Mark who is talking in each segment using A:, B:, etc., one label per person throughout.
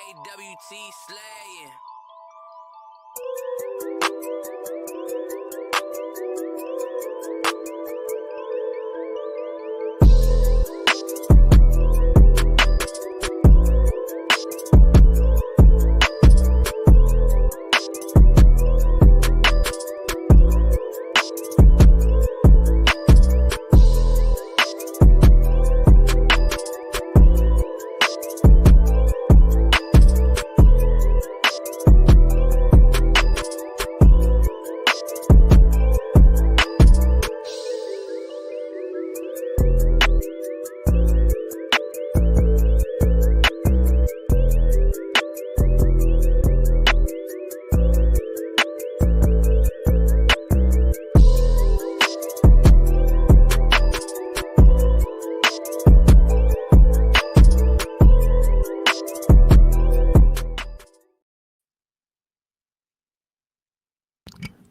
A: AWT slaying.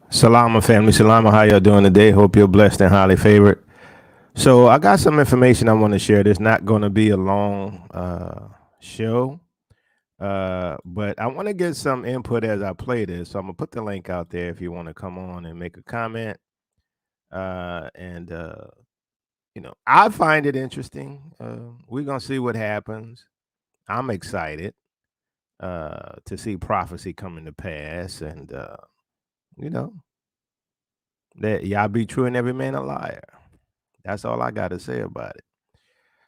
B: Salama family, Salama, how y'all doing today? Hope you're blessed and highly favored. So I got some information I want to share. It's not going to be a long show, but I want to get some input as I play this. So I'm going to put the link out there if you want to come on and make a comment. I find it interesting. We're going to see what happens. I'm excited to see prophecy coming to pass, and that y'all be true and every man a liar. That's all I got to say about it.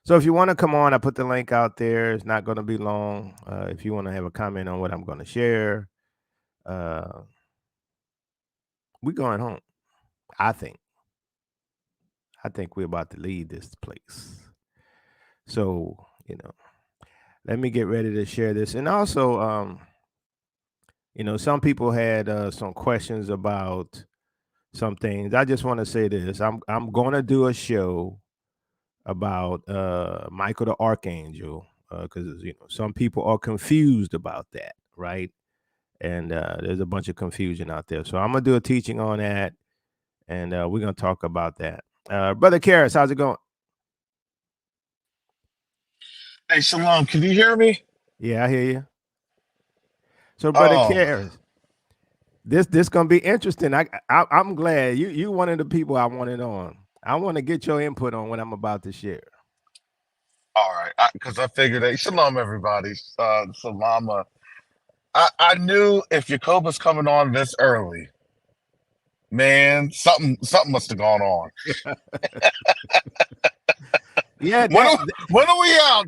B: So if you want to come on, I put the link out there. It's not going to be long. If you want to have a comment on what I'm going to share, we're going home. I think we're about to leave this place. So, let me get ready to share this. And also, some people had some questions about some things. I just want to say this. I'm going to do a show about Michael the Archangel, because some people are confused about that, right? And there's a bunch of confusion out there. So I'm gonna do a teaching on that, and we're gonna talk about that. Brother Karras, how's it going?
C: Hey, Shalom, can you hear me?
B: Yeah, I hear you. So, Brother Karras, this gonna be interesting. I'm glad you one of the people I wanted on. I want to get your input on what I'm about to share.
C: All right, because I figured that. Shalom, everybody. Salama. I knew if Jacoba's coming on this early, man, something must have gone on.
B: Yeah.
C: When are we out?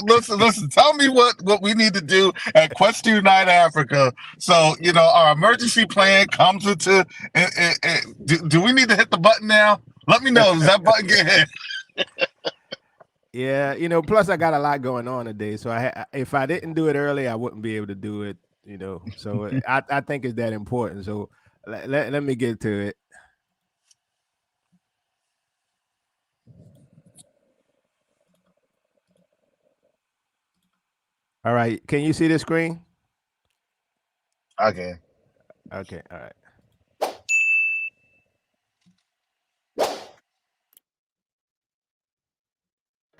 C: Listen. Tell me what we need to do at Quest to Unite Africa. So our emergency plan comes into. Do we need to hit the button now? Let me know. Does that button get hit?
B: Yeah, plus I got a lot going on today. So if I didn't do it early, I wouldn't be able to do it, So I think it's that important. So let me get to it. All right. Can you see the screen?
C: I can.
B: Okay. All right.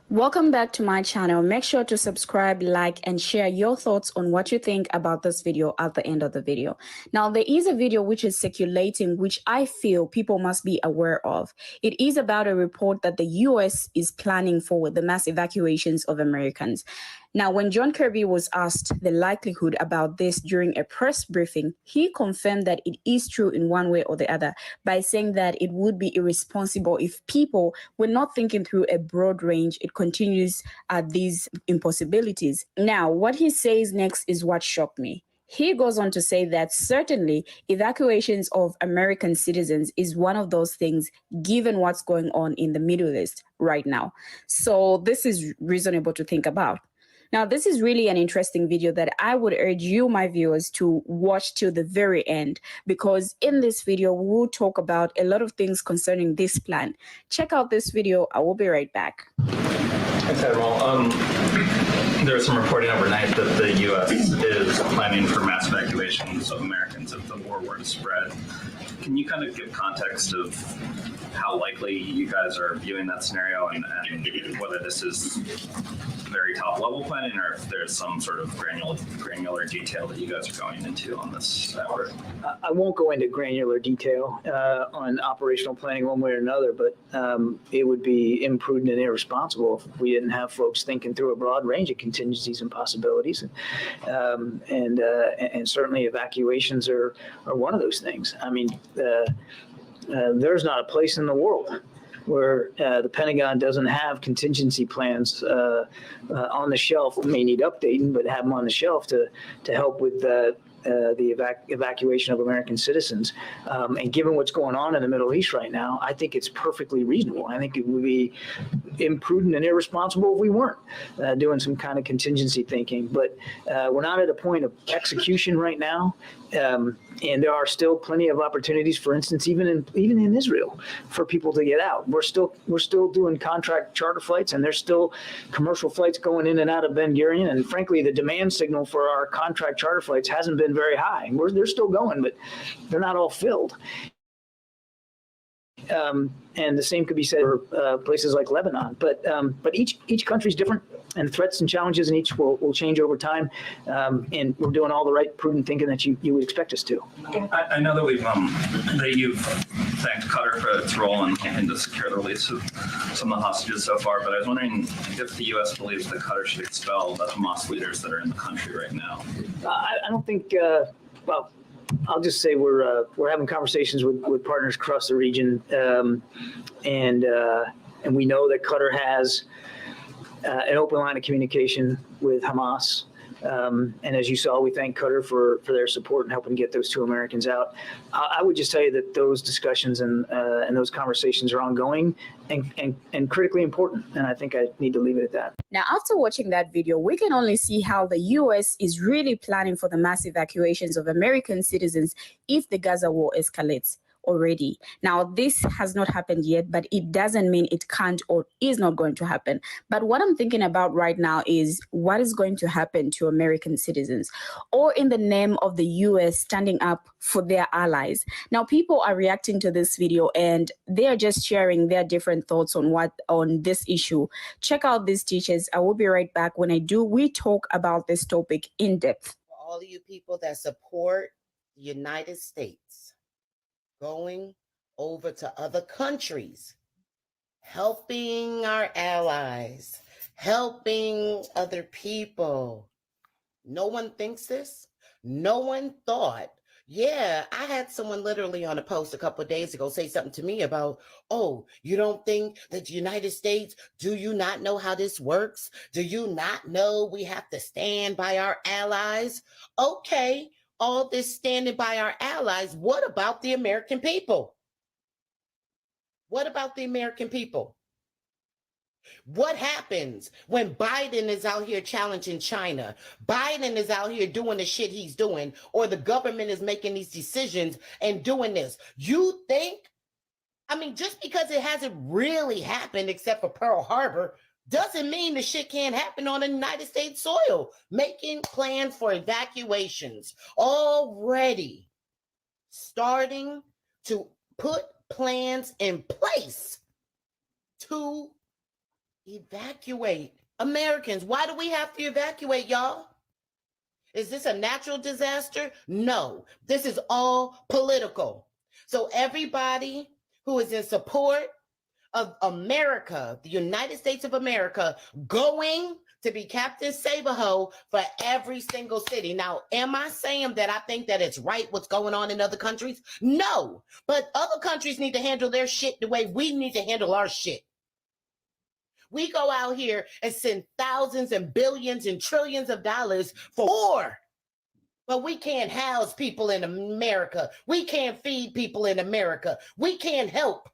D: Welcome back to my channel. Make sure to subscribe, like, and share your thoughts on what you think about this video at the end of the video. Now, there is a video which is circulating, which I feel people must be aware of. It is about a report that the US is planning for the mass evacuations of Americans. Now, when John Kirby was asked the likelihood about this during a press briefing, he confirmed that it is true in one way or the other by saying that it would be irresponsible if people were not thinking through a broad range. It continues at these impossibilities. Now, what he says next is what shocked me. He goes on to say that certainly evacuations of American citizens is one of those things, given what's going on in the Middle East right now. So this is reasonable to think about. Now, this is really an interesting video that I would urge you, my viewers, to watch till the very end, because in this video, we'll talk about a lot of things concerning this plan. Check out this video. I will be right back.
E: Thanks, Admiral. There was some reporting overnight that the U.S. is planning for mass evacuations of Americans if the war were to spread. Can you kind of give context of how likely you guys are viewing that scenario and whether this is very top level planning, or if there's some sort of granular detail that you guys are going into on this effort.
F: I won't go into granular detail on operational planning one way or another, but it would be imprudent and irresponsible if we didn't have folks thinking through a broad range of contingencies and possibilities. And certainly evacuations are one of those things. I mean, there's not a place in the world where the Pentagon doesn't have contingency plans on the shelf. May need updating, but have them on the shelf to help with the evacuation of American citizens. And given what's going on in the Middle East right now, I think it's perfectly reasonable. I think it would be imprudent and irresponsible if we weren't doing some kind of contingency thinking. But we're not at a point of execution right now. And there are still plenty of opportunities, for instance, even in Israel, for people to get out. We're still doing contract charter flights, and there's still commercial flights going in and out of Ben Gurion. And frankly, the demand signal for our contract charter flights hasn't been very high. They're still going, but they're not all filled. And the same could be said for places like Lebanon. But each country is different, and threats and challenges in each will change over time. And we're doing all the right prudent thinking that you would expect us to.
E: I know that you've thanked Qatar for its role in helping to secure the release of some of the hostages so far, but I was wondering if the U.S. believes that Qatar should expel the Hamas leaders that are in the country right now.
F: I don't think. Well, I'll just say we're having conversations with partners across the region, and we know that Qatar has an open line of communication with Hamas. And as you saw, we thank Qatar for their support in helping get those two Americans out. I would just tell you that those discussions and those conversations are ongoing and critically important. And I think I need to leave it at that.
D: Now, after watching that video, we can only see how the U.S. is really planning for the mass evacuations of American citizens if the Gaza war escalates already. Now, this has not happened yet, but it doesn't mean it can't or is not going to happen. But what I'm thinking about right now is what is going to happen to American citizens, or in the name of the U.S. standing up for their allies. Now, people are reacting to this video and they are just sharing their different thoughts on this issue. Check out these teachers. I will be right back. When I do, we talk about this topic in depth.
G: For all of you people that support the United States going over to other countries, helping our allies, helping other people. No one thinks this. No one thought. Yeah, I had someone literally on a post a couple of days ago say something to me about, oh, you don't think that the United States, do you not know how this works? Do you not know we have to stand by our allies? Okay. All this standing by our allies, what about the American people? What about the American people? What happens when Biden is out here challenging China? Biden is out here doing the shit he's doing, or the government is making these decisions and doing this. You think, I mean, just because it hasn't really happened except for Pearl Harbor, doesn't mean the shit can't happen on the United States soil. Making plans for evacuations, already starting to put plans in place to evacuate Americans. Why do we have to evacuate, y'all? Is this a natural disaster? No, this is all political. So everybody who is in support of America, the United States of America, going to be Captain Save-A-Ho for every single city. Now, am I saying that I think that it's right what's going on in other countries? No, but other countries need to handle their shit the way we need to handle our shit. We go out here and send thousands and billions and trillions of dollars for war, but we can't house people in America. We can't feed people in America. We can't help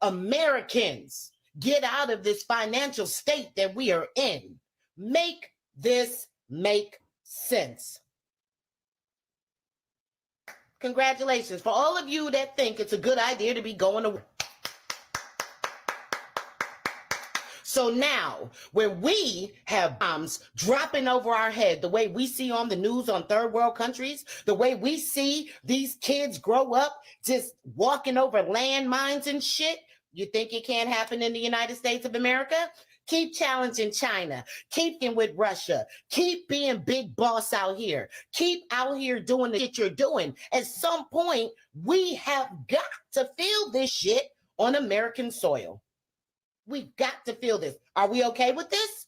G: Americans get out of this financial state that we are in. Make this make sense. Congratulations for all of you that think it's a good idea to be going to work. So now, when we have bombs dropping over our head, the way we see on the news on third world countries, the way we see these kids grow up just walking over landmines and shit, you think it can't happen in the United States of America? Keep challenging China. Keep in with Russia. Keep being big boss out here. Keep out here doing the shit you're doing. At some point, we have got to feel this shit on American soil. We've got to feel this. Are we okay with this?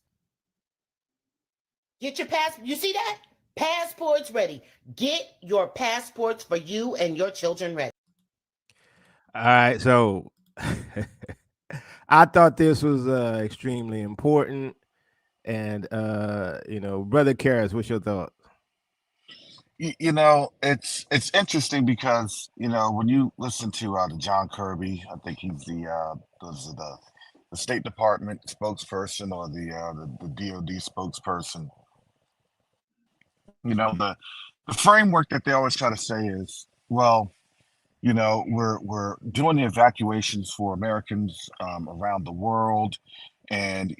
G: Get your passport. You see that? Passports ready. Get your passports for you and your children ready.
B: All right, so I thought this was extremely important, and Brother Karras, what's your thought?
C: You know, it's interesting because when you listen to the John Kirby, I think he's the State Department spokesperson or the DoD spokesperson. The framework that they always try to say is, well, we're doing the evacuations for Americans around the world, and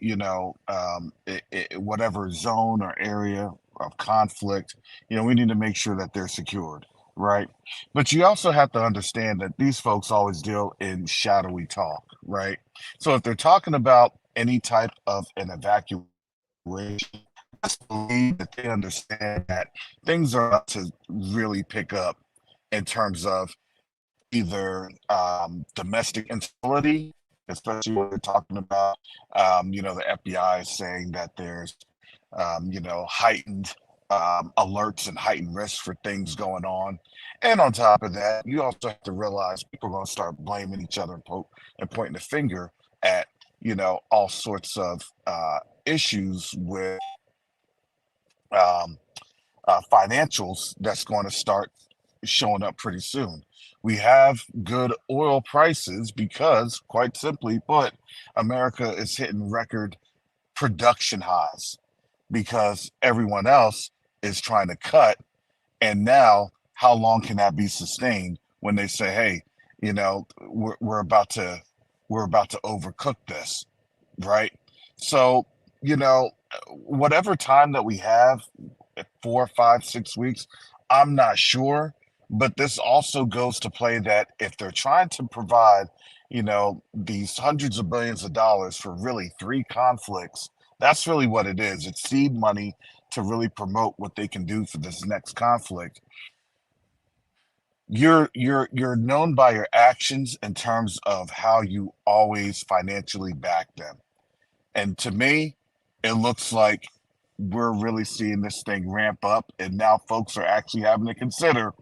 C: whatever zone or area of conflict, we need to make sure that they're secured, right? But you also have to understand that these folks always deal in shadowy talk, right? So if they're talking about any type of an evacuation, I believe that they understand that things are about to really pick up in terms of either domestic instability, especially when we're talking about, the FBI is saying that there's, heightened alerts and heightened risks for things going on. And on top of that, you also have to realize people are going to start blaming each other and pointing the finger at, all sorts of issues with um, financials that's going to start showing up pretty soon. We have good oil prices because, quite simply put, America is hitting record production highs because everyone else is trying to cut. And now, how long can that be sustained when they say, "Hey, we're about to overcook this," right? So, whatever time that we have, 4, 5, 6 weeks, I'm not sure. But this also goes to play that if they're trying to provide, these hundreds of billions of dollars for really 3 conflicts, that's really what it is. It's seed money to really promote what they can do for this next conflict. You're known by your actions in terms of how you always financially back them. And to me, it looks like we're really seeing this thing ramp up, and now folks are actually having to consider,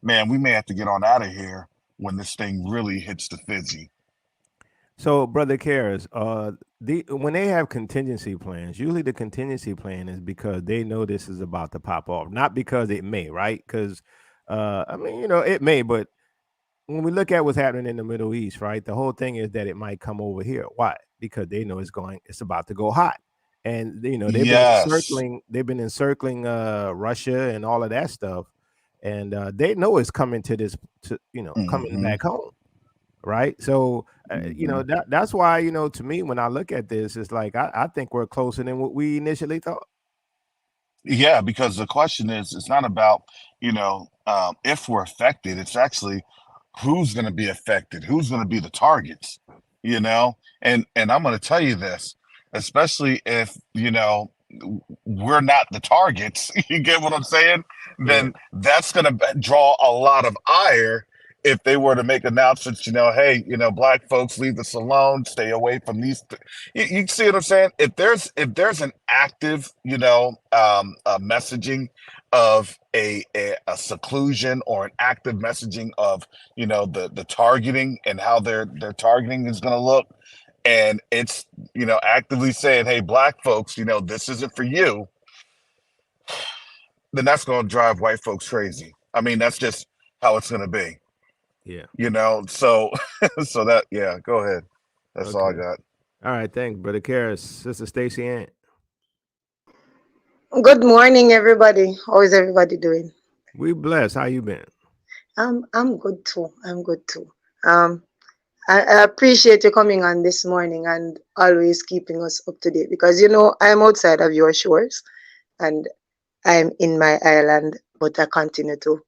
C: man, we may have to get on out of here when this thing really hits the fizzy.
B: So, Brother Karras, when they have contingency plans, usually the contingency plan is because they know this is about to pop off, not because it may, right? Because it may, but when we look at what's happening in the Middle East, right, the whole thing is that it might come over here. Why? Because they know it's about to go hot, and
C: Yes.
B: they've been encircling Russia and all of that stuff, and they know it's coming coming
C: hmm
B: back home, right? So
C: hmm
B: that's why to me, when I look at this, it's like I think we're closer than what we initially thought.
C: Yeah, because the question is, it's not about, if we're affected, it's actually who's going to be affected, who's going to be the targets, and I'm going to tell you this, especially if, we're not the targets, you get what I'm saying?
B: Yeah.
C: Then that's going to draw a lot of ire if they were to make announcements, hey, black folks, leave us alone, stay away from these. You see what I'm saying? If there's an active, messaging of a seclusion, or an active messaging of, the targeting and how their targeting is going to look, and it's, actively saying, hey, black folks, this isn't for you, then that's going to drive white folks crazy. I mean, that's just how it's going to be.
B: Yeah.
C: So so that, yeah, go ahead. That's all I
B: Okay.
C: got.
B: All right. Thanks, Brother Karras. Sister Stacy Ant.
H: Good morning, everybody. How is everybody doing?
B: We blessed. How you been?
H: I'm good too. I'm good too. Um, I appreciate you coming on this morning and always keeping us up to date, because I'm outside of your shores and I'm in my island, but I continue to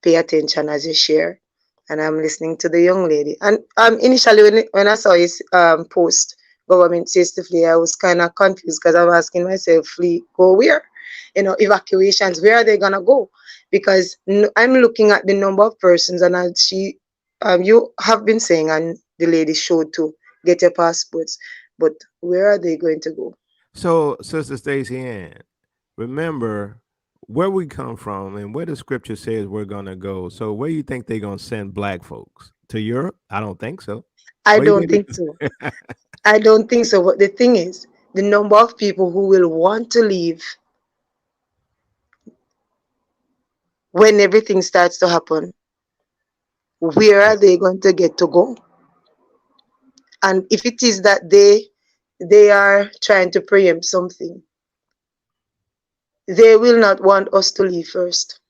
H: pay attention as you share, and I'm listening to the young lady. And initially when I saw his post government says to flee, I was kind of confused because I'm asking myself, flee, go where? Evacuations, where are they gonna go? Because I'm looking at the number of persons, and you have been saying, and the lady showed to get your passports, but where are they going to go?
B: So, Sister Stacy Ann, remember where we come from and where the scripture says we're gonna go. So, where you think they're gonna send black folks to Europe? I don't think so.
H: I
B: Where you
H: don't
B: think?
H: think so. I don't think so. But the thing is, the number of people who will want to leave when everything starts to happen, where are they going to get to go? And if it is that they are trying to preempt something, they will not want us to leave first.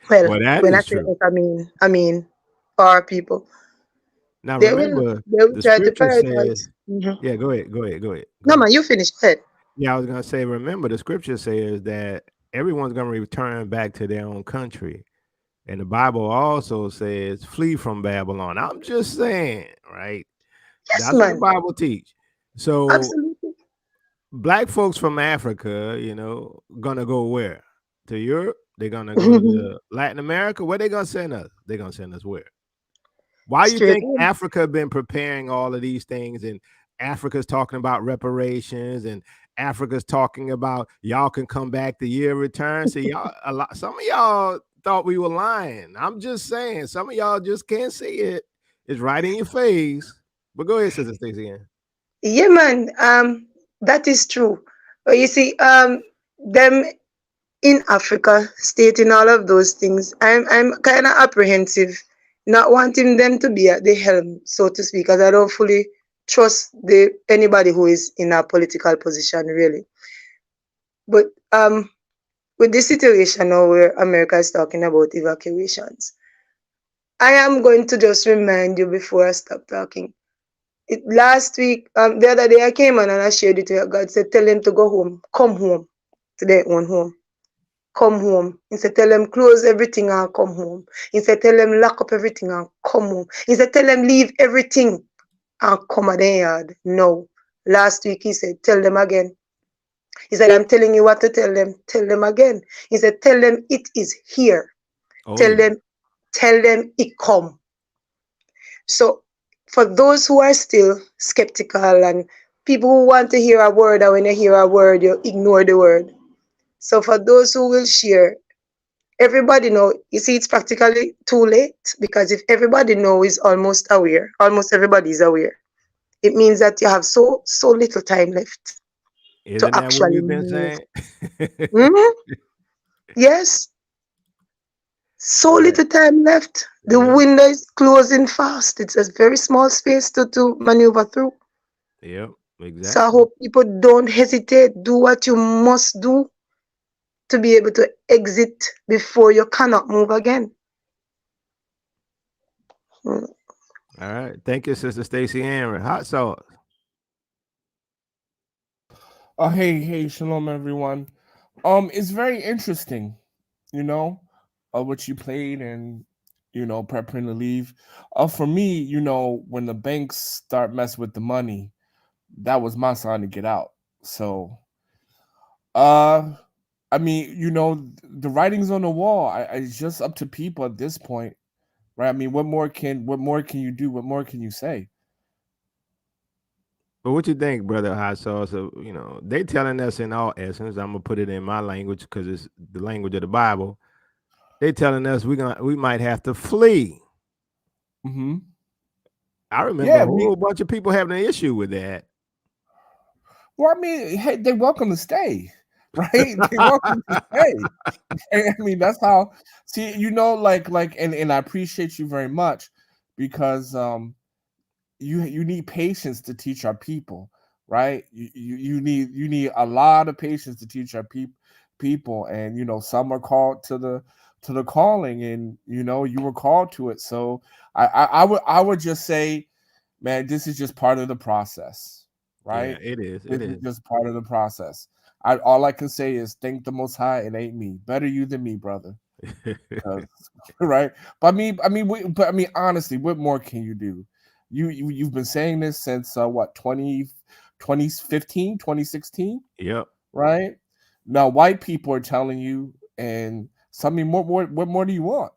H: Well,
B: Well, that
H: when I
B: is
H: say
B: true.
H: us, I mean our people.
B: Now,
H: They will
B: remember,
H: they will
B: the
H: try to
B: scripture says,
H: prioritize. Mhm.
B: yeah, go ahead, go ahead, go ahead, go
H: No
B: ahead.
H: man, you finish. Go ahead.
B: Yeah, I was gonna say, remember, the scripture says that everyone's gonna return back to their own country. And the Bible also says, flee from Babylon. I'm just saying, right?
H: Yes,
B: That's what the
H: man.
B: Bible teach. So
H: Absolutely.
B: black folks from Africa, gonna go where? To Europe? They're gonna go to Latin America? Where they gonna send us? They're gonna send us where? Why you
H: Straight
B: think
H: in.
B: Africa been preparing all of these things, and Africa's talking about reparations, and Africa's talking about y'all can come back the year of return? See, some of y'all thought we were lying. I'm just saying, some of y'all just can't see it. It's right in your face. But go ahead, Sister Stacey.
H: Yeah, man. That is true. But you see, them in Africa stating all of those things, I'm kind of apprehensive, not wanting them to be at the helm, so to speak, because I don't fully trust the anybody who is in a political position, really. But with this situation now where America is talking about evacuations, I am going to just remind you before I stop talking. Last week, the other day I came on and I shared it with God said, tell them to go home, come home to their own home. Come home. He said, tell them close everything and come home. He said, tell them lock up everything and come home. He said, tell them leave everything and come at the yard. No. Last week he said, tell them again. He said, I'm telling you what to tell them. Tell them again. He said, tell them it is here.
B: Oh
H: Tell
B: yeah.
H: them it come. So for those who are still skeptical and people who want to hear a word, and when you hear a word, you ignore the word. So for those who will share, everybody know, you see, it's practically too late, because if everybody know is almost aware, almost everybody is aware, it means that you have so little time left to
B: Isn't that what
H: actually
B: we've been
H: move.
B: saying?
H: Mhm. Yes, so
B: Yeah.
H: little time left. The
B: Yep.
H: window is closing fast. It's a very small space to maneuver through.
B: Yep.
H: So I
B: Exactly.
H: hope people don't hesitate. Do what you must do to be able to exit before you cannot move again. Mm.
B: All right. Thank you, Sister Stacey Aaron. Hot sauce.
I: Hey, shalom, everyone. It's very interesting, you know, what you played and preparing to leave. For me, when the banks start messing with the money, that was my sign to get out. So, uh, I mean, the writing's on the wall. It's just up to people at this point, right? I mean, what more can you do? What more can you say?
B: But what you think, brother Hot Sauce? They telling us in all essence. I'm gonna put it in my language because it's the language of the Bible. They telling us we might have to flee.
I: Mm-hmm.
B: I remember a
I: Yeah,
B: whole bunch of people having an issue with that.
I: well, I mean, hey, they're welcome to stay, right? They're welcome to stay. I mean, that's how. See, and I appreciate you very much because you need patience to teach our people, right? You need a lot of patience to teach our people, and some are called to the calling, and you were called to it. So I would just say, man, this is just part of the process,
B: Yeah,
I: right?
B: it is.
I: This
B: It
I: is
B: is.
I: just part of the process. All I can say is thank the Most High. It ain't me. Better you than me, brother. 'Cause- right? But I mean, honestly, what more can you do? You've been saying this since what 2015, 2016,
B: Yep.
I: right? Now white people are telling you, and some what more do you want?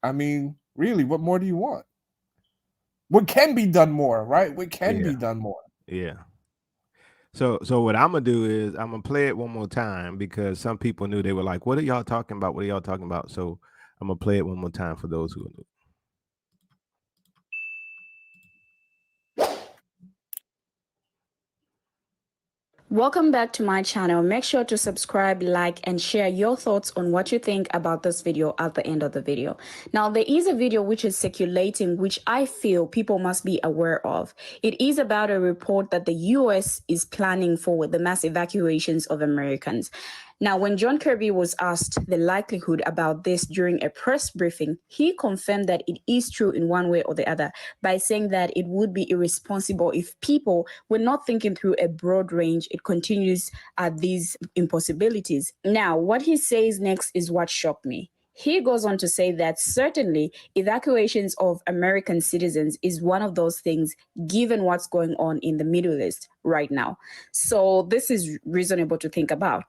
I: I mean, really, what more do you want? What can be done more, right? What can be done more?
B: Yeah. So what I'm gonna do is I'm gonna play it one more time because some people knew, they were like, "What are y'all talking about? What are y'all talking about?" So I'm gonna play it one more time for those who knew.
D: Welcome back to my channel. Make sure to subscribe, like, and share your thoughts on what you think about this video at the end of the video. Now, there is a video which is circulating, which I feel people must be aware of. It is about a report that the US is planning for the mass evacuations of Americans. Now, when John Kirby was asked the likelihood about this during a press briefing, he confirmed that it is true in one way or the other by saying that it would be irresponsible if people were not thinking through a broad range. It continues at these impossibilities. Now, what he says next is what shocked me. He goes on to say that certainly evacuations of American citizens is one of those things, given what's going on in the Middle East right now. So this is reasonable to think about.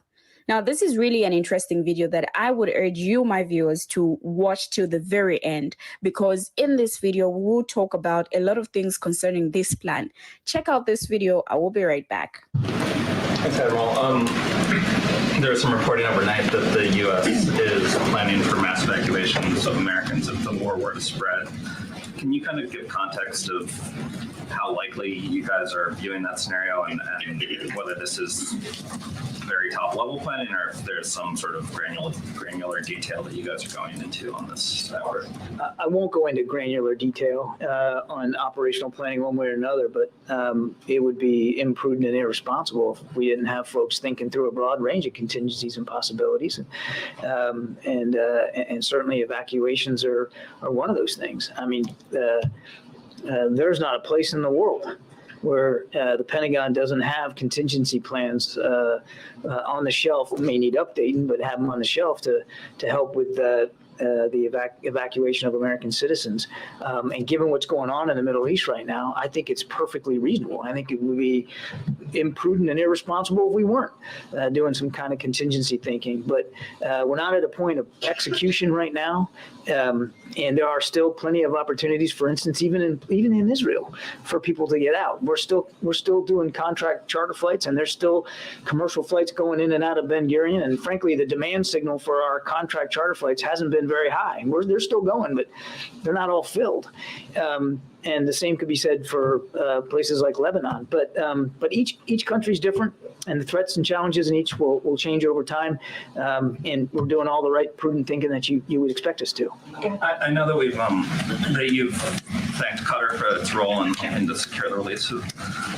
D: Now, this is really an interesting video that I would urge you, my viewers, to watch till the very end, because in this video, we will talk about a lot of things concerning this plan. Check out this video. I will be right back.
E: Thanks, Admiral. There was some reporting overnight that the U.S. is planning for mass evacuations of Americans if the war were to spread. Can you kind of give context of how likely you guys are viewing that scenario, and whether this is very top level planning or if there's some sort of granular detail that you guys are going into on this effort?
F: I won't go into granular detail on operational planning one way or another, but it would be imprudent and irresponsible if we didn't have folks thinking through a broad range of contingencies and possibilities. And certainly evacuations are one of those things. I mean, there's not a place in the world where the Pentagon doesn't have contingency plans on the shelf. It may need updating, but have them on the shelf to help with the evacuation of American citizens. And given what's going on in the Middle East right now, I think it's perfectly reasonable. I think it would be imprudent and irresponsible if we weren't doing some kind of contingency thinking. But we're not at a point of execution right now. And there are still plenty of opportunities, for instance, even in Israel, for people to get out. We're still doing contract charter flights, and there's still commercial flights going in and out of Ben Gurion. And frankly, the demand signal for our contract charter flights hasn't been very high. They're still going, but they're not all filled. And the same could be said for places like Lebanon. But each country is different, and the threats and challenges in each will change over time. And we're doing all the right prudent thinking that you would expect us to.
E: I know that you've thanked Qatar for its role in helping to secure the release of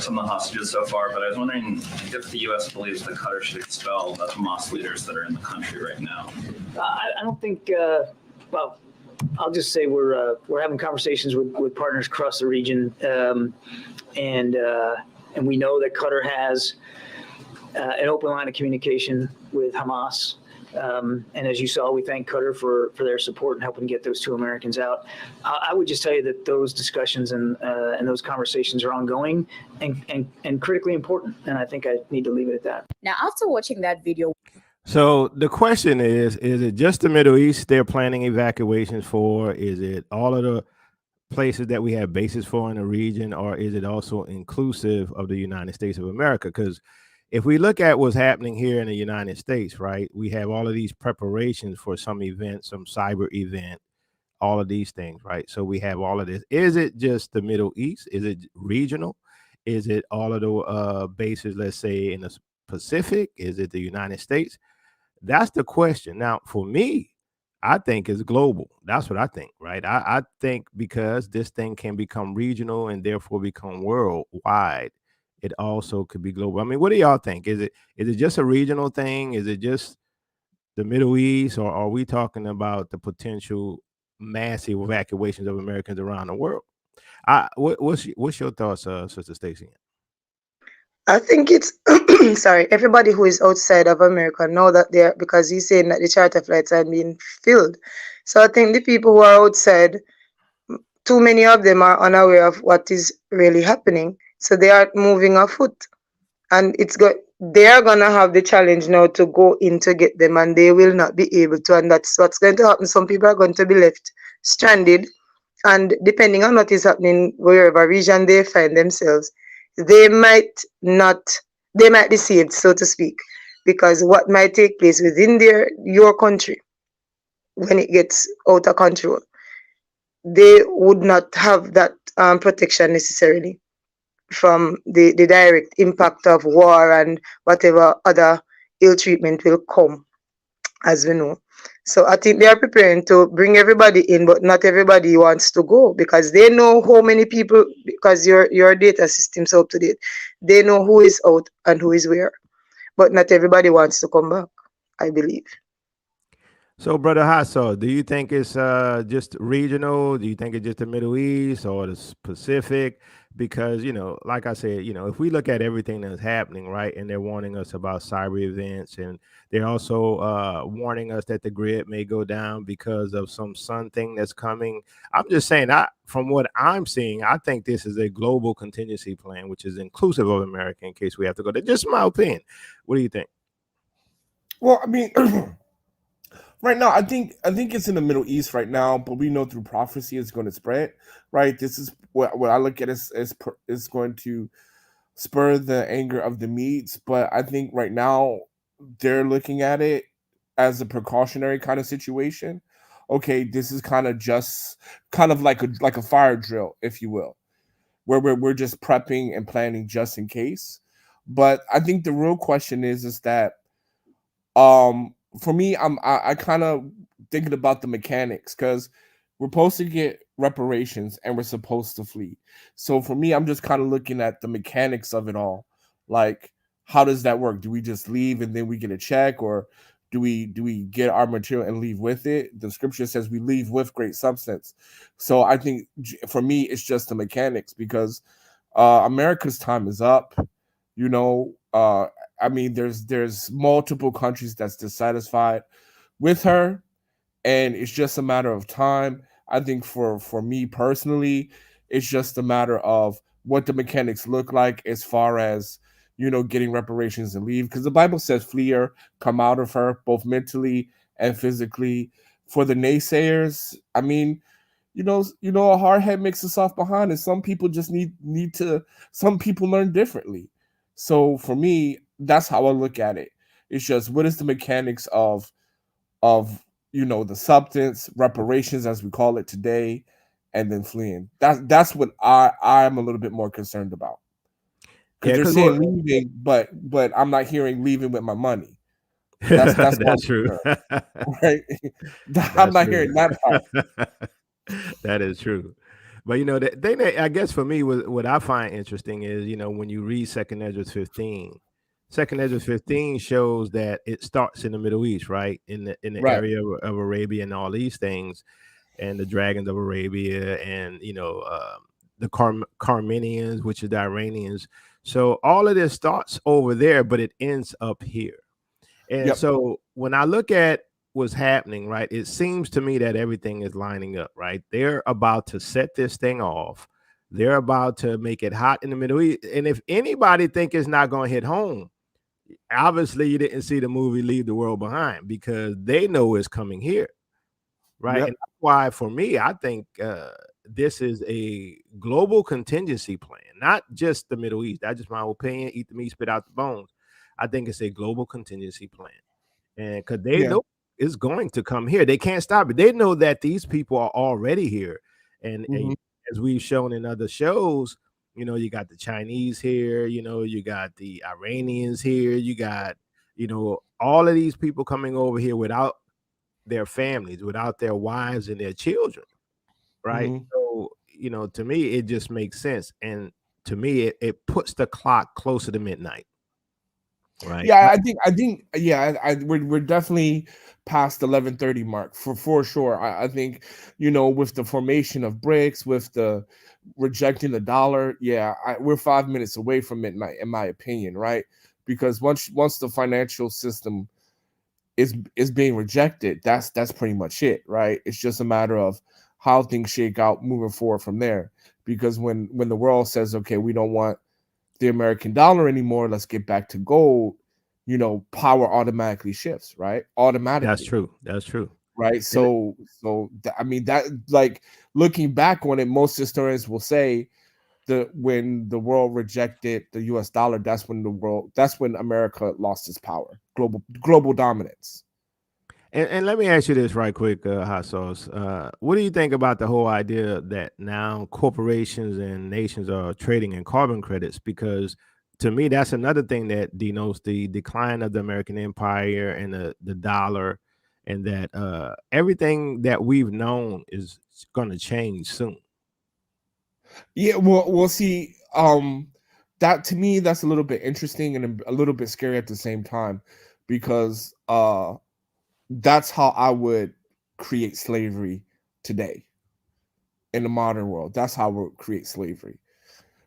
E: some of the hostages so far. But I was wondering if the U.S. believes that Qatar should expel the Hamas leaders that are in the country right now.
F: I don't think. Well, I'll just say we're having conversations with partners across the region, and we know that Qatar has an open line of communication with Hamas. And as you saw, we thank Qatar for their support in helping get those two Americans out. I would just tell you that those discussions and those conversations are ongoing and critically important. And I think I need to leave it at that.
D: Now, after watching that video,
B: So the question is it just the Middle East they're planning evacuations for? Is it all of the places that we have bases for in the region, or is it also inclusive of the United States of America? Because if we look at what's happening here in the United States, right, we have all of these preparations for some event, some cyber event, all of these things, right? So we have all of this. Is it just the Middle East? Is it regional? Is it all of the bases, let's say, in the Pacific? Is it the United States? That's the question. Now, for me, I think it's global. That's what I think, right? I think because this thing can become regional and therefore become worldwide, it also could be global. I mean, what do y'all think? Is it just a regional thing? Is it just the Middle East, or are we talking about the potential massive evacuations of Americans around the world? What's your thoughts, Sister Stacey?
H: I think it's sorry, everybody who is outside of America know that they're, because he's saying that the charter flights are being filled. So I think the people who are outside too many of them are unaware of what is really happening. So they are moving afoot. And they are gonna have the challenge now to go in to get them, and they will not be able to. And that's what's going to happen. Some people are going to be left stranded, and depending on what is happening wherever region they find themselves, they might not, they might be saved, so to speak, because what might take place within your country when it gets out of control, they would not have that protection necessarily from the direct impact of war and whatever other ill treatment will come, as we know. So I think they are preparing to bring everybody in, but not everybody wants to go because they know how many people, because your data system's up to date. They know who is out and who is where, but not everybody wants to come back, I believe.
B: So, Brother Hasso, do you think it's just regional? Do you think it's just the Middle East or the Pacific? Because, like I said, if we look at everything that's happening, right, and they're warning us about cyber events, and they're also warning us that the grid may go down because of some sun thing that's coming. I'm just saying, from what I'm seeing, I think this is a global contingency plan, which is inclusive of America in case we have to go there. Just my opinion. What do you think?
I: Well, I mean, right now, I think it's in the Middle East right now, but we know through prophecy it's going to spread. Right, this is what I look at is going to spur the anger of the Medes, but I think right now they're looking at it as a precautionary kind of situation. Okay, this is kind of like a fire drill, if you will, where we're just prepping and planning just in case. But I think the real question is that for me, I kind of thinking about the mechanics because we're supposed to get reparations and we're supposed to flee. So for me, I'm just kind of looking at the mechanics of it all. Like, how does that work? Do we just leave and then we get a check, or do we get our material and leave with it? The scripture says we leave with great substance. So I think for me, it's just the mechanics because America's time is up. You know, I mean, there's multiple countries that's dissatisfied with her, and it's just a matter of time. I think for me personally, it's just a matter of what the mechanics look like as far as getting reparations and leave, because the Bible says flee her, come out of her, both mentally and physically. For the naysayers, I mean, a hard head makes a soft behind, and some people just need to. Some people learn differently. So for me, that's how I look at it. It's just what is the mechanics of the substance reparations as we call it today, and then fleeing. That's what I'm a little bit more concerned about, because
B: Yeah,
I: they're
B: because
I: saying leaving, but I'm not hearing leaving with my money. That's my
B: that's true.
I: concern, right? I'm
B: That's
I: not
B: true.
I: hearing that part.
B: That is true. But the thing that I guess for me, what I find interesting is, when you read Second Ezra 15, Second Ezra 15 shows that it starts in the Middle East, right? In the
I: Right.
B: area of Arabia and all these things, and the dragons of Arabia, and the Carmenians, which is the Iranians. So all of this starts over there, but it ends up here. And
I: Yep.
B: so when I look at what's happening, right, it seems to me that everything is lining up, right? They're about to set this thing off. They're about to make it hot in the Middle East. And if anybody think it's not going to hit home, obviously you didn't see the movie Leave the World Behind, because they know it's coming here, right?
I: Yep.
B: And that's why for me, I think this is a global contingency plan, not just the Middle East. That's just my opinion. Eat the meat, spit out the bones. I think it's a global contingency plan. And because they
I: Yeah.
B: know it's going to come here. They can't stop it. They know that these people are already here. And
I: Mhm.
B: as we've shown in other shows, you got the Chinese here, you got the Iranians here, you got, all of these people coming over here without their families, without their wives and their children, right?
I: Mhm.
B: So, to me, it just makes sense. And to me, it puts the clock closer to midnight, right?
I: Yeah, I think yeah, we're definitely past 11:30 mark for sure. I think with the formation of BRICS, with the rejecting the dollar, yeah, we're 5 minutes away from midnight, in my opinion, right? Because once the financial system is being rejected, that's pretty much it, right? It's just a matter of how things shake out moving forward from there. Because when the world says, okay, we don't want the American dollar anymore, let's get back to gold, power automatically shifts, right?
B: That's
I: Automatically,
B: true. That's true.
I: right?
B: And
I: I mean, that, like, looking back on it, most historians will say when the world rejected the US dollar, that's when America lost its power, global dominance.
B: And let me ask you this right quick, Hot Sauce. What do you think about the whole idea that now corporations and nations are trading in carbon credits? Because to me, that's another thing that denotes the decline of the American empire and the dollar, and that everything that we've known is going to change soon.
I: Yeah, we'll see. That, to me, that's a little bit interesting and a little bit scary at the same time, because that's how I would create slavery today in the modern world. That's how we'll create slavery,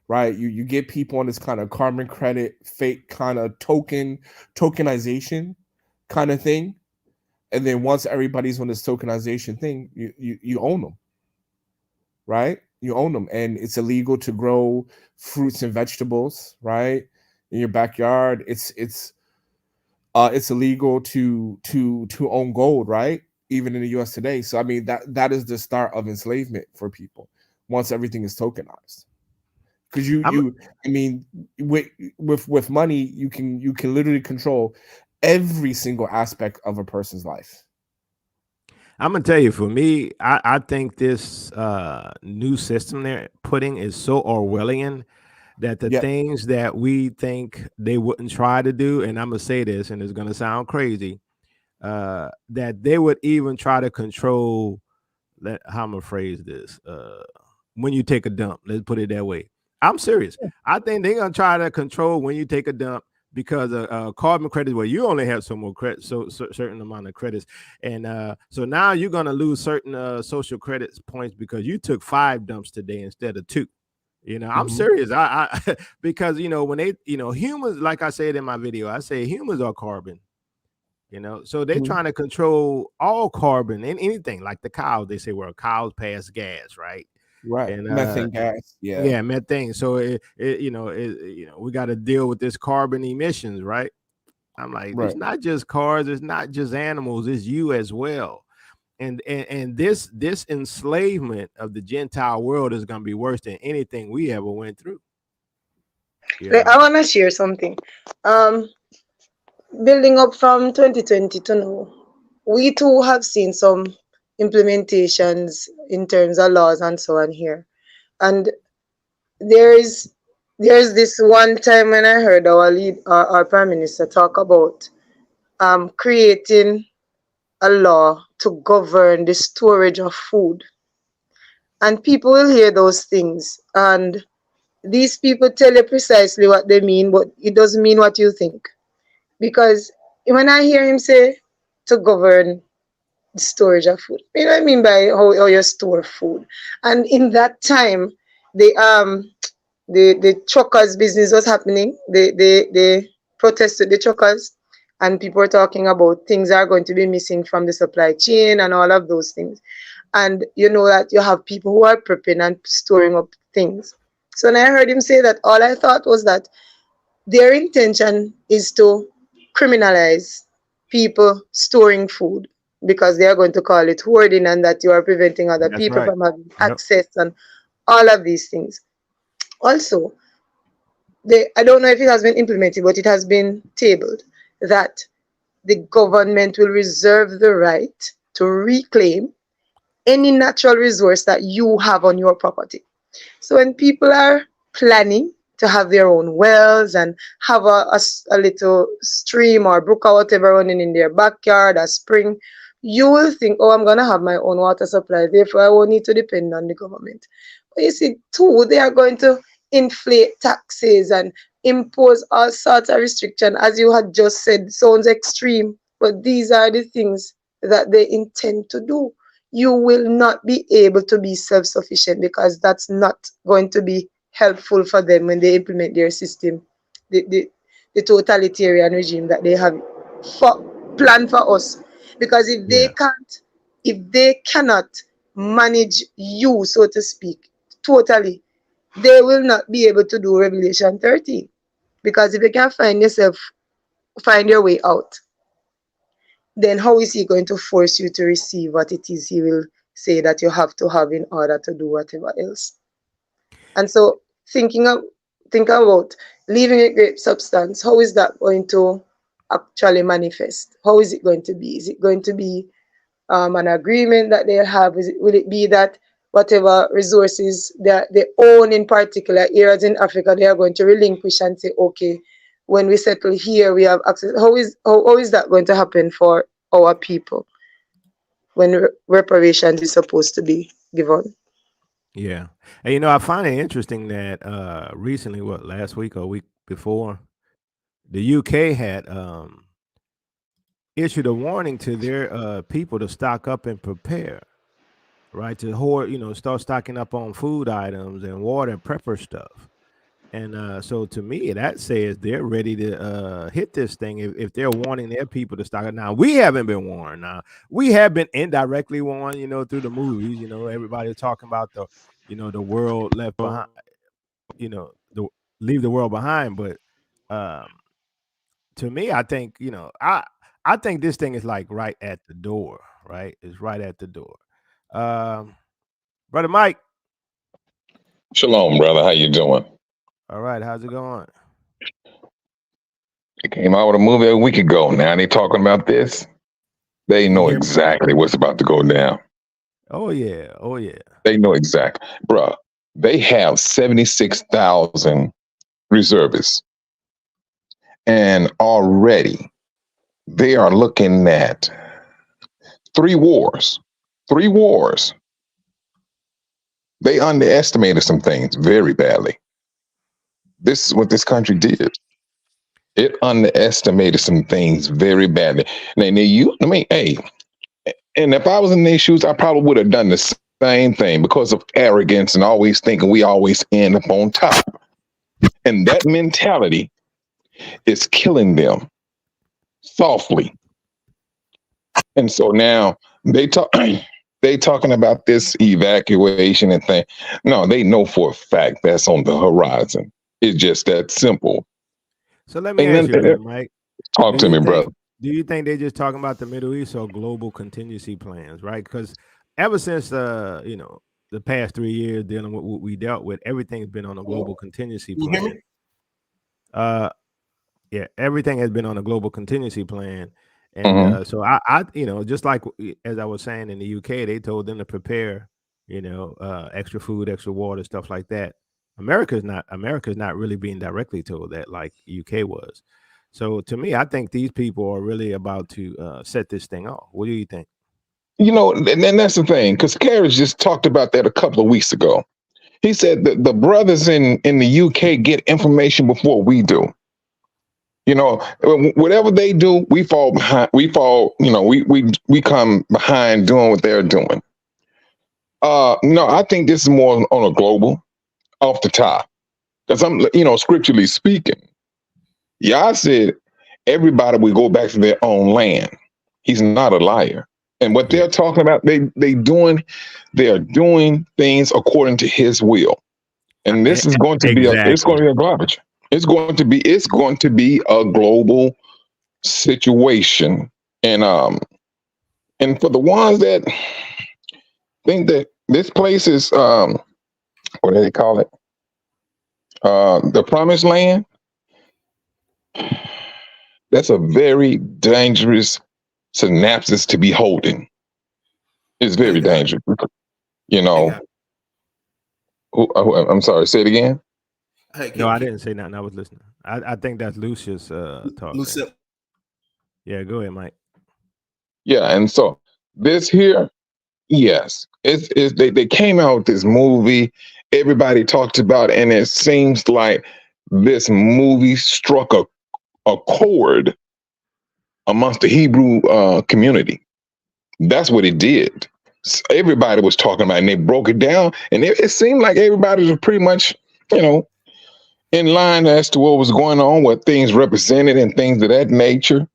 I: right? You get people on this kind of carbon credit, fake kind of tokenization kind of thing, and then once everybody's on this tokenization thing, you own them, right? You own them, and it's illegal to grow fruits and vegetables, right, in your backyard. It's illegal to own gold, right? Even in the U.S. today. So I mean, that is the start of enslavement for people once everything is tokenized. Because I mean, with money, you can literally control every single aspect of a person's life.
B: I'm gonna tell you, for me, I think this new system they're putting is so Orwellian that the things that we think they wouldn't try to do, and I'm gonna say this, and it's gonna sound crazy, that they would even try to control. How I'm gonna phrase this? When you take a dump, let's put it that way. I'm serious. I think they're gonna try to control when you take a dump, because carbon credits, well, you only have some more credit, so certain amount of credits, and so now you're gonna lose certain social credits points because you took 5 dumps today instead of 2. I'm serious. I because when they humans, like I said in my video, I say humans are carbon. So they're trying to control all carbon and anything, like the cows. They say, well, cows pass gas, right?
I: Right.
B: And
I: methane gas.
B: yeah, methane. So we got to deal with this carbon emissions, right? I'm like,
I: Right.
B: it's not just cars, it's not just animals, it's you as well. And this enslavement of the Gentile world is going to be worse than anything we ever went through.
H: I want to share something. Building up from 2020 to now, we too have seen some implementations in terms of laws and so on here. And there's this one time when I heard our Prime Minister talk about creating a law to govern the storage of food. And people will hear those things, and these people tell you precisely what they mean, but it doesn't mean what you think. Because when I hear him say to govern the storage of food, you know what I mean by how you store food. And in that time, the truckers business was happening. They protested the truckers, and people were talking about things are going to be missing from the supply chain and all of those things. And you know that you have people who are prepping and storing up things. So when I heard him say that, all I thought was that their intention is to criminalize people storing food, because they are going to call it hoarding, and that you are preventing other
B: That's
H: people
B: right.
H: from having access and all of these things. Also, I don't know if it has been implemented, but it has been tabled that the government will reserve the right to reclaim any natural resource that you have on your property. So when people are planning to have their own wells and have a little stream or brook or whatever running in their backyard, a spring, you will think, oh, I'm going to have my own water supply, therefore I won't need to depend on the government. But you see, too, they are going to inflate taxes and impose all sorts of restrictions. As you had just said, sounds extreme, but these are the things that they intend to do. You will not be able to be self-sufficient, because that's not going to be helpful for them when they implement their system, the totalitarian regime that they have planned for us. Because if they cannot manage you, so to speak, totally, they will not be able to do Revelation 13. Because if you can find your way out, then how is he going to force you to receive what it is he will say that you have to have in order to do whatever else? And so think about leaving a great substance. How is that going to actually manifest? How is it going to be? Is it going to be an agreement that they'll have? Will it be that whatever resources that they own in particular areas in Africa, they are going to relinquish and say, okay, when we settle here, we have access? How is that going to happen for our people when reparations is supposed to be given?
B: Yeah. And I find it interesting that recently, last week or week before, the UK had issued a warning to their people to stock up and prepare, right? To hoard, start stocking up on food items and water and prepper stuff. And so to me, that says they're ready to hit this thing if they're warning their people to stock it. Now, we haven't been warned. Now, we have been indirectly warned, through the movies. Everybody's talking about the world left behind, the leave the world behind. But um, to me, I think, I think this thing is like right at the door, right? It's right at the door. Um, Brother Mike.
J: Shalom, brother. How you doing?
B: All right. How's it going?
J: It came out with a movie a week ago. Now they talking about this. They know exactly what's about to go down.
B: Oh, yeah. Oh, yeah.
J: They know exactly. Bruh, they have 76,000 reservists. And already they are looking at 3 wars. 3 wars. They underestimated some things very badly. This is what this country did. It underestimated some things very badly. And if I was in their shoes, I probably would have done the same thing because of arrogance and always thinking we always end up on top. And that mentality is killing them softly. And so now they talking about this evacuation and thing. No, they know for a fact that's on the horizon. It's just that simple.
B: So let me ask you, Brother Mike.
J: Talk to me, brother.
B: Do you think they're just talking about the Middle East or global contingency plans, right? Because ever since the past 3 years dealing with what we dealt with, everything's been on a global contingency plan. Yeah, everything has been on a global contingency plan. And so I just like as I was saying in the UK, they told them to prepare, extra food, extra water, stuff like that. America's not really being directly told that like UK was. So to me, I think these people are really about to set this thing off. What do you think?
J: And that's the thing, because Carriage just talked about that a couple of weeks ago. He said that the brothers in the UK get information before we do. Whatever they do, we fall behind. We fall, we come behind doing what they're doing. No, I think this is more on a global, off the top. Because scripturally speaking, Yah said everybody will go back to their own land. He's not a liar. And what they're talking about, they're doing things according to his will. And this is going to be it's going to be a garbage. It's going to be a global situation. And for the ones that think that this place is what do they call it? The promised land. That's a very dangerous synapses to be holding. It's very dangerous. I'm sorry, say it again.
B: No, I didn't say nothing. I was listening. I think that's Lucius talking. Lucius. Yeah, go ahead, Mike.
J: Yeah, and so this here, yes, they came out with this movie. Everybody talked about it, and it seems like this movie struck a chord amongst the Hebrew community. That's what it did. Everybody was talking about it, and they broke it down, and it seemed like everybody was pretty much, in line as to what was going on, what things represented, and things of that nature.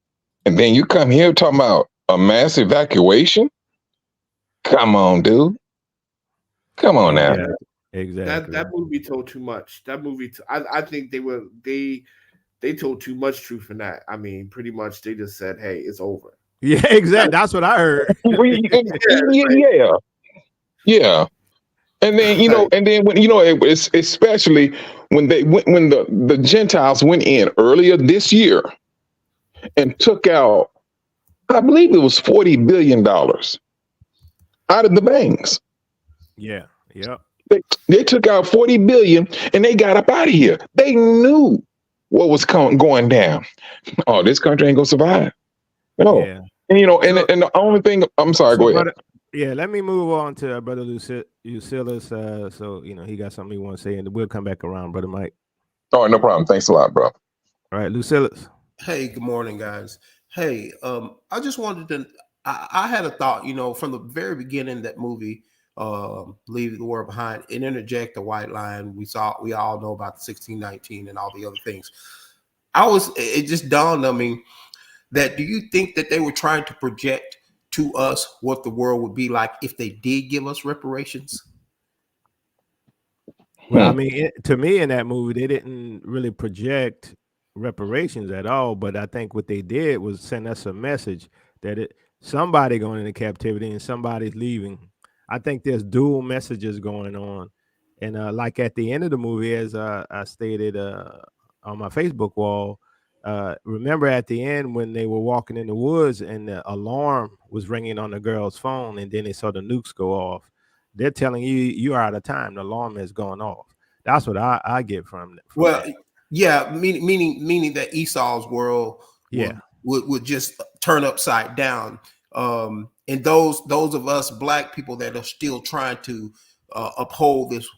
J: And then you come here talking about a mass evacuation? Come on, dude. Come on now.
B: Exactly. Exactly.
I: That movie told too much. That movie, I think they told too much truth in that. I mean, pretty much they just said, "Hey, it's over."
B: Yeah, exactly. That's what I heard.
J: Yeah. Yeah. And then and then when it's especially when when the Gentiles went in earlier this year and took out, I believe it was $40 billion out of the banks.
B: Yeah. Yep.
J: They took out 40 billion and they got up out of here. They knew what was going down. Oh, this country ain't gonna survive. No.
B: Yeah.
J: And
B: So,
J: and the only thing, I'm sorry,
B: so
J: go ahead.
B: brother, yeah, let me move on to brother Lucillus. So he got something he want to say, and we'll come back around, brother Mike.
J: All right, no problem. Thanks a lot, bro.
B: All right, Lucillus.
K: Hey, good morning, guys. Hey, I just wanted to. I had a thought, from the very beginning, that movie, "Leave the World Behind," and interject the white line. We all know about the 1619 and all the other things. It just dawned on me that, do you think that they were trying to project to us what the world would be like if they did give us reparations?
B: Well, I mean, to me in that movie, they didn't really project reparations at all. But I think what they did was send us a message that somebody going into captivity and somebody's leaving. I think there's dual messages going on, and like at the end of the movie, as I stated on my Facebook wall, remember at the end when they were walking in the woods and the alarm was ringing on the girl's phone, and then they saw the nukes go off. They're telling you you're out of time. The alarm has gone off. That's what I get from
K: Well,
B: that.
K: yeah, meaning that Esau's world
B: Yeah.
K: would just turn upside down. And those of us black people that are still trying to uphold this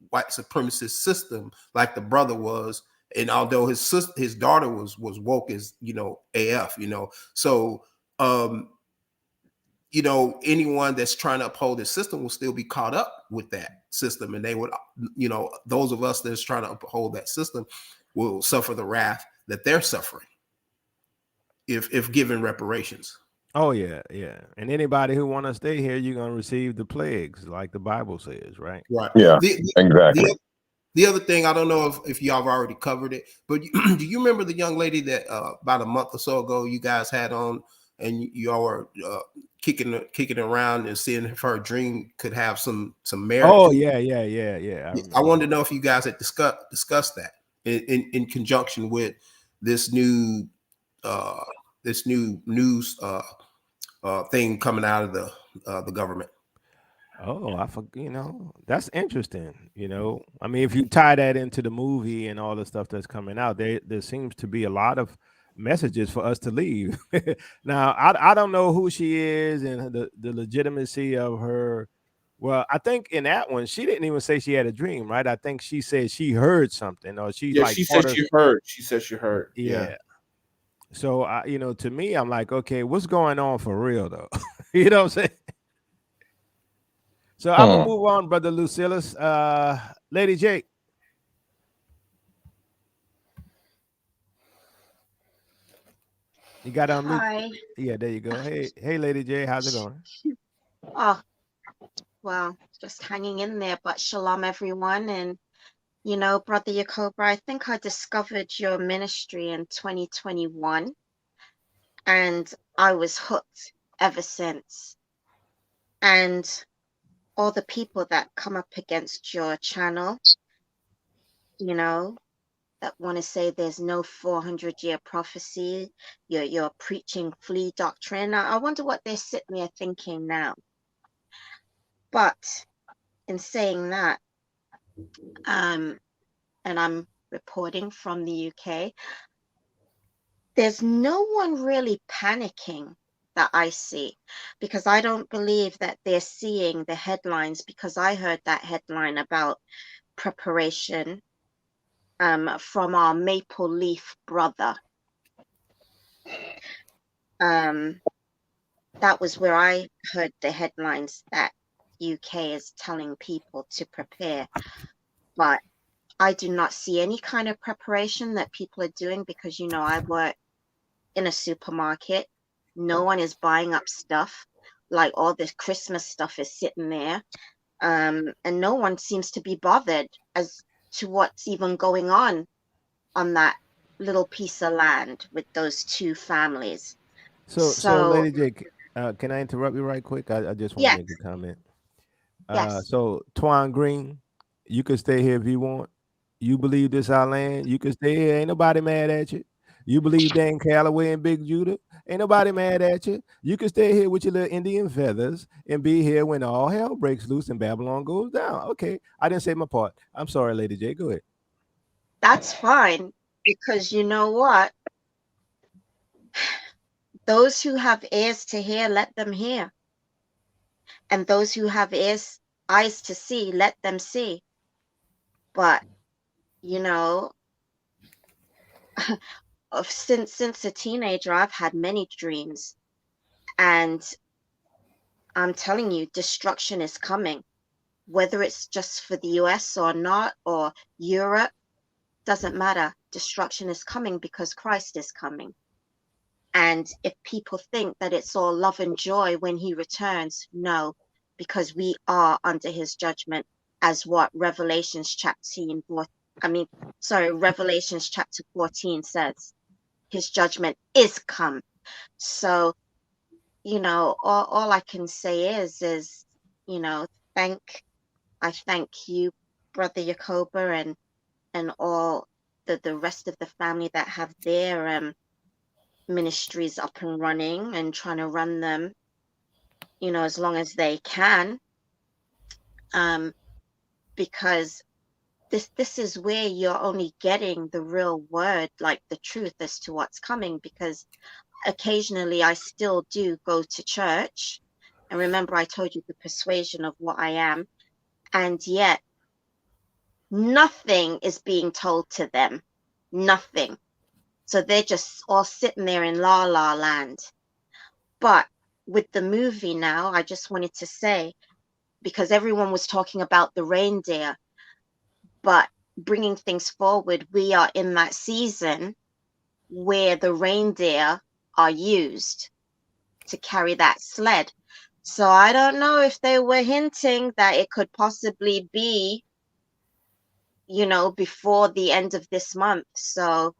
K: white supremacist system, like the brother was, and although his daughter was woke as AF, so anyone that's trying to uphold this system will still be caught up with that system, and they would, those of us that's trying to uphold that system will suffer the wrath that they're suffering if given reparations.
B: Oh yeah, yeah. And anybody who want to stay here, you're gonna receive the plagues, like the Bible says, right?
K: Right.
J: Yeah, exactly.
K: The other thing, I don't know if y'all have already covered it, but do you remember the young lady that about a month or so ago you guys had on, and y'all were kicking around and seeing if her dream could have some merit?
B: Oh yeah.
K: I wanted to know if you guys had discussed that in conjunction with this new news thing coming out of the government.
B: Oh, that's interesting. I mean, if you tie that into the movie and all the stuff that's coming out, there seems to be a lot of messages for us to leave. Now, I don't know who she is and the legitimacy of her. Well, I think in that one, she didn't even say she had a dream, right? I think she said she heard something, or she
I: she said she heard. She said she heard.
B: Yeah. So, to me, I'm like, okay, what's going on for real, though? You know what I'm saying? So I'm gonna move on, brother Lucillus. Lady Jake. You got to unmute.
L: Hi.
B: Yeah, there you go. Hey, Lady J, how's it going?
L: Oh, well, just hanging in there. But shalom, everyone. And, Brother Yacoba, I think I discovered your ministry in 2021. And I was hooked ever since. And all the people that come up against your channel, that want to say there's no 400-year prophecy, you're preaching flea doctrine. I wonder what they're sitting there thinking now. But in saying that, and I'm reporting from the UK, there's no one really panicking that I see, because I don't believe that they're seeing the headlines, because I heard that headline about preparation from our Maple Leaf brother. That was where I heard the headlines that UK is telling people to prepare. But I do not see any kind of preparation that people are doing, because, I work in a supermarket. No one is buying up stuff. Like all this Christmas stuff is sitting there. and no one seems to be bothered as to what's even going on that little piece of land with those two families.
B: So,
L: So
B: Lady J, can I interrupt you right quick? I just want to
L: yes,
B: make a comment.
L: yes,
B: So Twan Green, you can stay here if you want. You believe this our land, you can stay here. Ain't nobody mad at you. You believe Dan Calloway and Big Judah, ain't nobody mad at you. You can stay here with your little Indian feathers and be here when all hell breaks loose and Babylon goes down. Okay, I didn't say my part. I'm sorry, Lady J. Go ahead.
L: that's fine, because you know what? Those who have ears to hear, let them hear. And those who have eyes to see, let them see. But, you know, since a teenager, I've had many dreams. And I'm telling you, destruction is coming. Whether it's just for the US or not, or Europe, doesn't matter. Destruction is coming because Christ is coming. And if people think that it's all love and joy when he returns, no, because we are under his judgment, as what Revelations chapter 14 says. His judgment is come. So, all I can say is, you know, I thank you, Brother Yakoba, and all the rest of the family that have their ministries up and running and trying to run them, as long as they can, because this is where you're only getting the real word, like the truth as to what's coming. Because occasionally I still do go to church, and remember I told you the persuasion of what I am, and yet nothing is being told to them, nothing. So they're just all sitting there in la la land. But with the movie now, I just wanted to say, because everyone was talking about the reindeer, but bringing things forward, we are in that season where the reindeer are used to carry that sled. So I don't know if they were hinting that it could possibly be, before the end of this month. So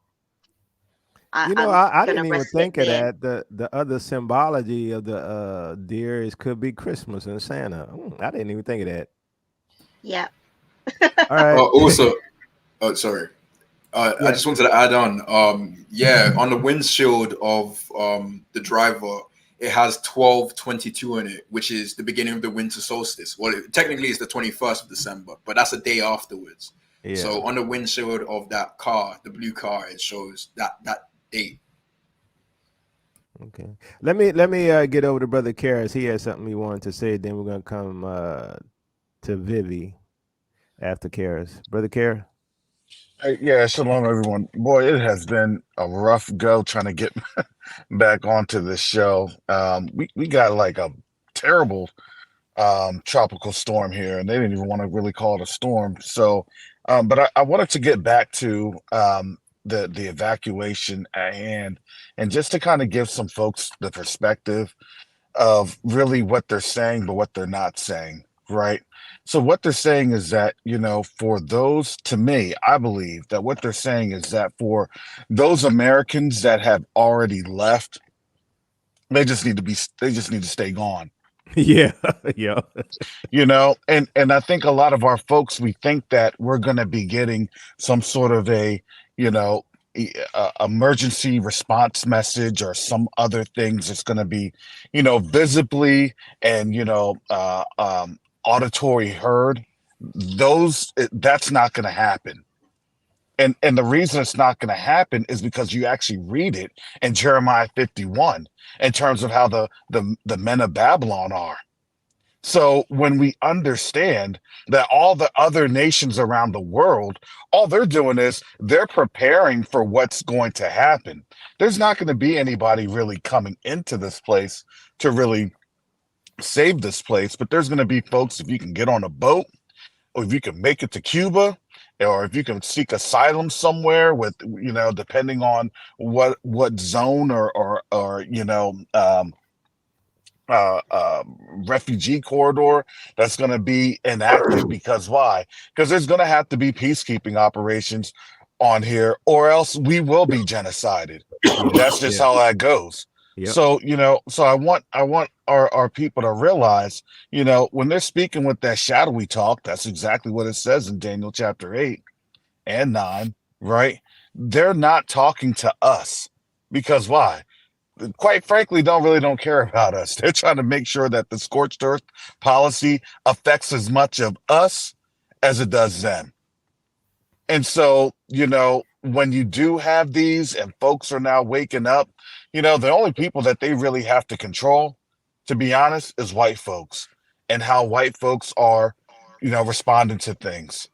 L: I'm
B: I
L: gonna
B: didn't even
L: rest it
B: think of
L: there.
B: that. The other symbology of the deer is could be Christmas and Santa. I didn't even think of that.
L: Yeah.
B: All right.
M: Also, oh, sorry. I
B: Yeah.
M: just wanted to add on. Yeah, on the windshield of the driver, it has 12/22 on it, which is the beginning of the winter solstice. Well, technically it's the 21st of December, but that's a day afterwards.
B: Yeah.
M: So on the windshield of that car, the blue car, it shows that date.
B: Okay. Let me get over to Brother Karras. He has something he wanted to say. Then we're gonna come to Vivi after Karras. Brother Karras.
C: Yeah, shalom, everyone. Boy, it has been a rough go trying to get back onto this show. We got like a terrible tropical storm here, and they didn't even want to really call it a storm. So, but I wanted to get back to the evacuation at hand, and just to kind of give some folks the perspective of really what they're saying, but what they're not saying, right? So what they're saying is that, for those, to me, I believe that what they're saying is that for those Americans that have already left, they just need to stay gone.
B: Yeah. Yeah.
C: And I think a lot of our folks, we think that we're going to be getting some sort of a, emergency response message or some other things that's going to be, visibly and, auditory heard. That's not going to happen. And the reason it's not going to happen is because you actually read it in Jeremiah 51 in terms of how the men of Babylon are. So when we understand that all the other nations around the world, all they're doing is they're preparing for what's going to happen. There's not going to be anybody really coming into this place to really save this place, but there's going to be folks, if you can get on a boat, or if you can make it to Cuba, or if you can seek asylum somewhere with, depending on what zone or refugee corridor that's going to be enacted. Because why? Because there's going to have to be peacekeeping operations on here, or else we will be genocided. That's just how that goes.
B: Yep.
C: So, so I want our people to realize, when they're speaking with that shadowy talk, that's exactly what it says in Daniel chapter 8 and 9, right? They're not talking to us. Because why? Quite frankly, don't care about us. They're trying to make sure that the scorched earth policy affects as much of us as it does them. And so, when you do have these and folks are now waking up, the only people that they really have to control, to be honest, is white folks, and how white folks are, responding to things.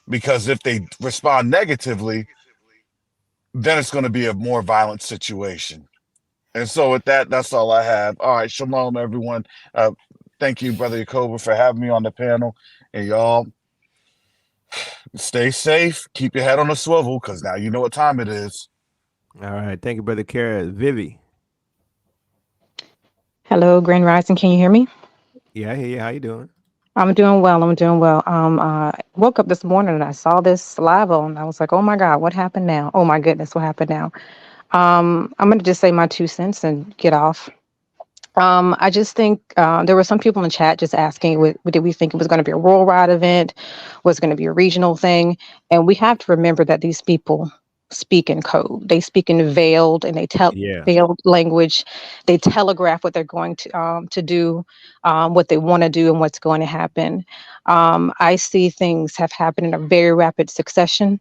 C: Because if they respond negatively, then it's going to be a more violent situation. And so with that, that's all I have. All right, shalom, everyone. Thank you, Brother Yacoba, for having me on the panel. And y'all, stay safe. Keep your head on a swivel, because now you know what time it is.
B: All right. Thank you, Brother Kara. Vivi.
N: Hello, Grand Rising. Can you hear me?
B: Yeah, I hear you. How you doing?
N: I'm doing well. I'm doing well. Woke up this morning and I saw this live and I was like, oh my God, what happened now? Oh my goodness, what happened now? I'm going to just say my 2 cents and get off. I just think there were some people in the chat just asking, did we think it was going to be a worldwide event? Was it going to be a regional thing? And we have to remember that these people speak in code. They speak in veiled and they tell veiled language. They telegraph what they're going to do, what they want to do, and what's going to happen. I see things have happened in a very rapid succession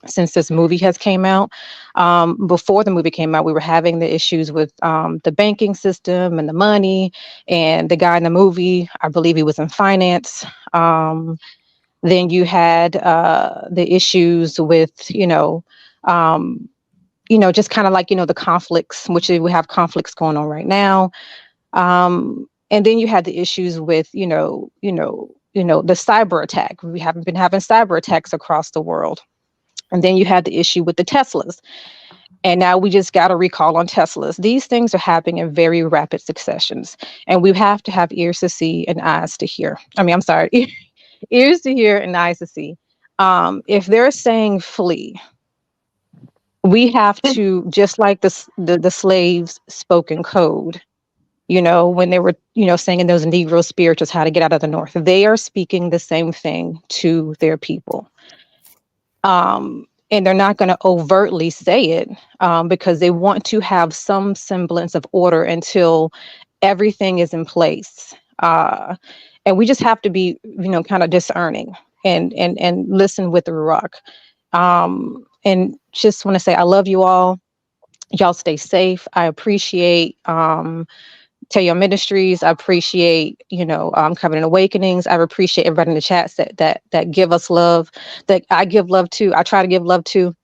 N: since this movie has came out. Before the movie came out, we were having the issues with the banking system and the money, and the guy in the movie, I believe he was in finance. Then you had the issues with, just kind of like, the conflicts, which we have conflicts going on right now. And then you had the issues with, the cyber attack. We haven't been having cyber attacks across the world. And then you had the issue with the Teslas. And now we just got a recall on Teslas. These things are happening in very rapid successions. And we have to have ears to see and eyes to hear. Ears to hear and eyes to see. If they're saying flee, we have to, just like the slaves spoke in code, when they were, saying in those Negro spirituals how to get out of the North, they are speaking the same thing to their people. And they're not going to overtly say it because they want to have some semblance of order until everything is in place. And we just have to be, kind of discerning and listen with the Ruach. And just want to say, I love you all. Y'all stay safe. I appreciate Tell Ministries. I appreciate, Covenant Awakenings. I appreciate everybody in the chats that give us love, that I give love to. I try to give love to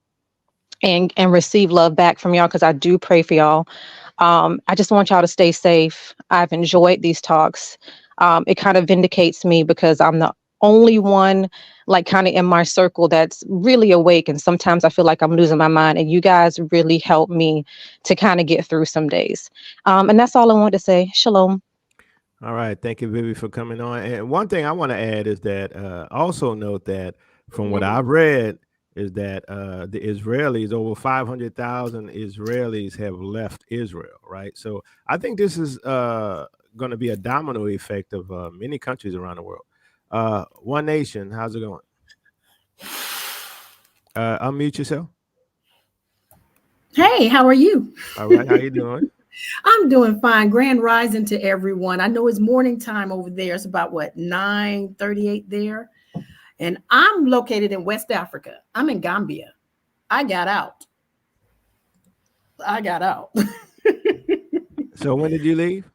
N: and receive love back from y'all, because I do pray for y'all. I just want y'all to stay safe. I've enjoyed these talks. It kind of vindicates me because I'm the only one, like, kind of in my circle that's really awake. And sometimes I feel like I'm losing my mind. And you guys really help me to kind of get through some days. And that's all I wanted to say. Shalom.
B: All right. Thank you, Vivi, for coming on. And one thing I want to add is that also note that from what I've read is that the Israelis, over 500,000 Israelis have left Israel, right? So I think this is going to be a domino effect of many countries around the world. One Nation, how's it going? Unmute yourself.
O: Hey, how are you?
B: All right, how you doing?
O: I'm doing fine. Grand rising to everyone. I know it's morning time over there. It's about 9:38 there. And I'm located in West Africa. I'm in Gambia. I got out.
B: So when did you leave?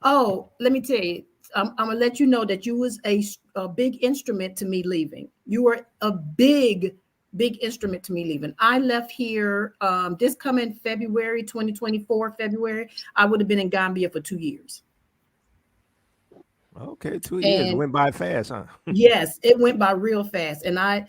O: Oh, let me tell you. I'm gonna let you know that you was a big instrument to me leaving. You were a big instrument to me leaving. I left here this coming February 2024, February. I would have been in Gambia for 2 years.
B: Okay, 2 years. It went by fast, huh?
O: Yes, it went by real fast. And I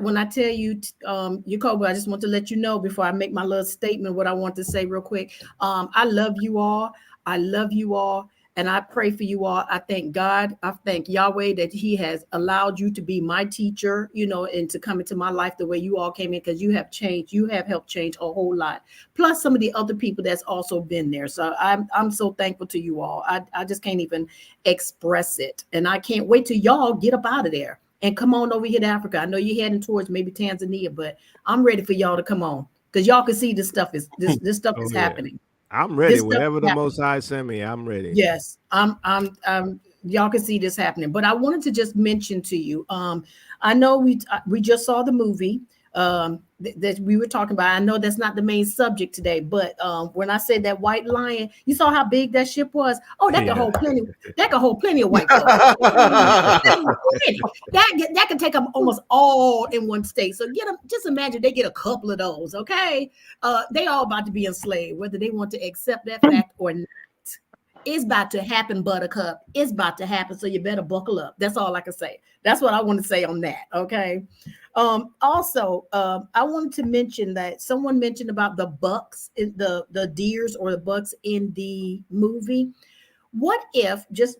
O: when I tell you, Yacoba, I just want to let you know before I make my little statement what I want to say real quick. I love you all. I love you all. And I pray for you all. I thank God. I thank Yahweh that he has allowed you to be my teacher, you know, and to come into my life the way you all came in, because you have changed. You have helped change a whole lot. Plus some of the other people that's also been there. So I'm so thankful to you all. I just can't even express it. And I can't wait till y'all get up out of there and come on over here to Africa. I know you're heading towards maybe Tanzania, but I'm ready for y'all to come on, because y'all can see this stuff is this stuff is happening.
B: I'm ready.
O: This stuff
B: Whatever
O: is
B: the
O: happening.
B: Most High send me, I'm ready.
O: Yes, y'all can see this happening. But I wanted to just mention to you, I know we just saw the movie that we were talking about. I know that's not the main subject today, but when I said that white lion, you saw how big that ship was. Oh, that could hold plenty. That could hold plenty of white folks. That could take them almost all in one state. So get them. Just imagine they get a couple of those. Okay, they all about to be enslaved, whether they want to accept that fact or not. It's about to happen, Buttercup. It's about to happen. So you better buckle up. That's all I can say. That's what I want to say on that. Okay. Also, I wanted to mention that someone mentioned about the bucks, the deers or the bucks in the movie. What if just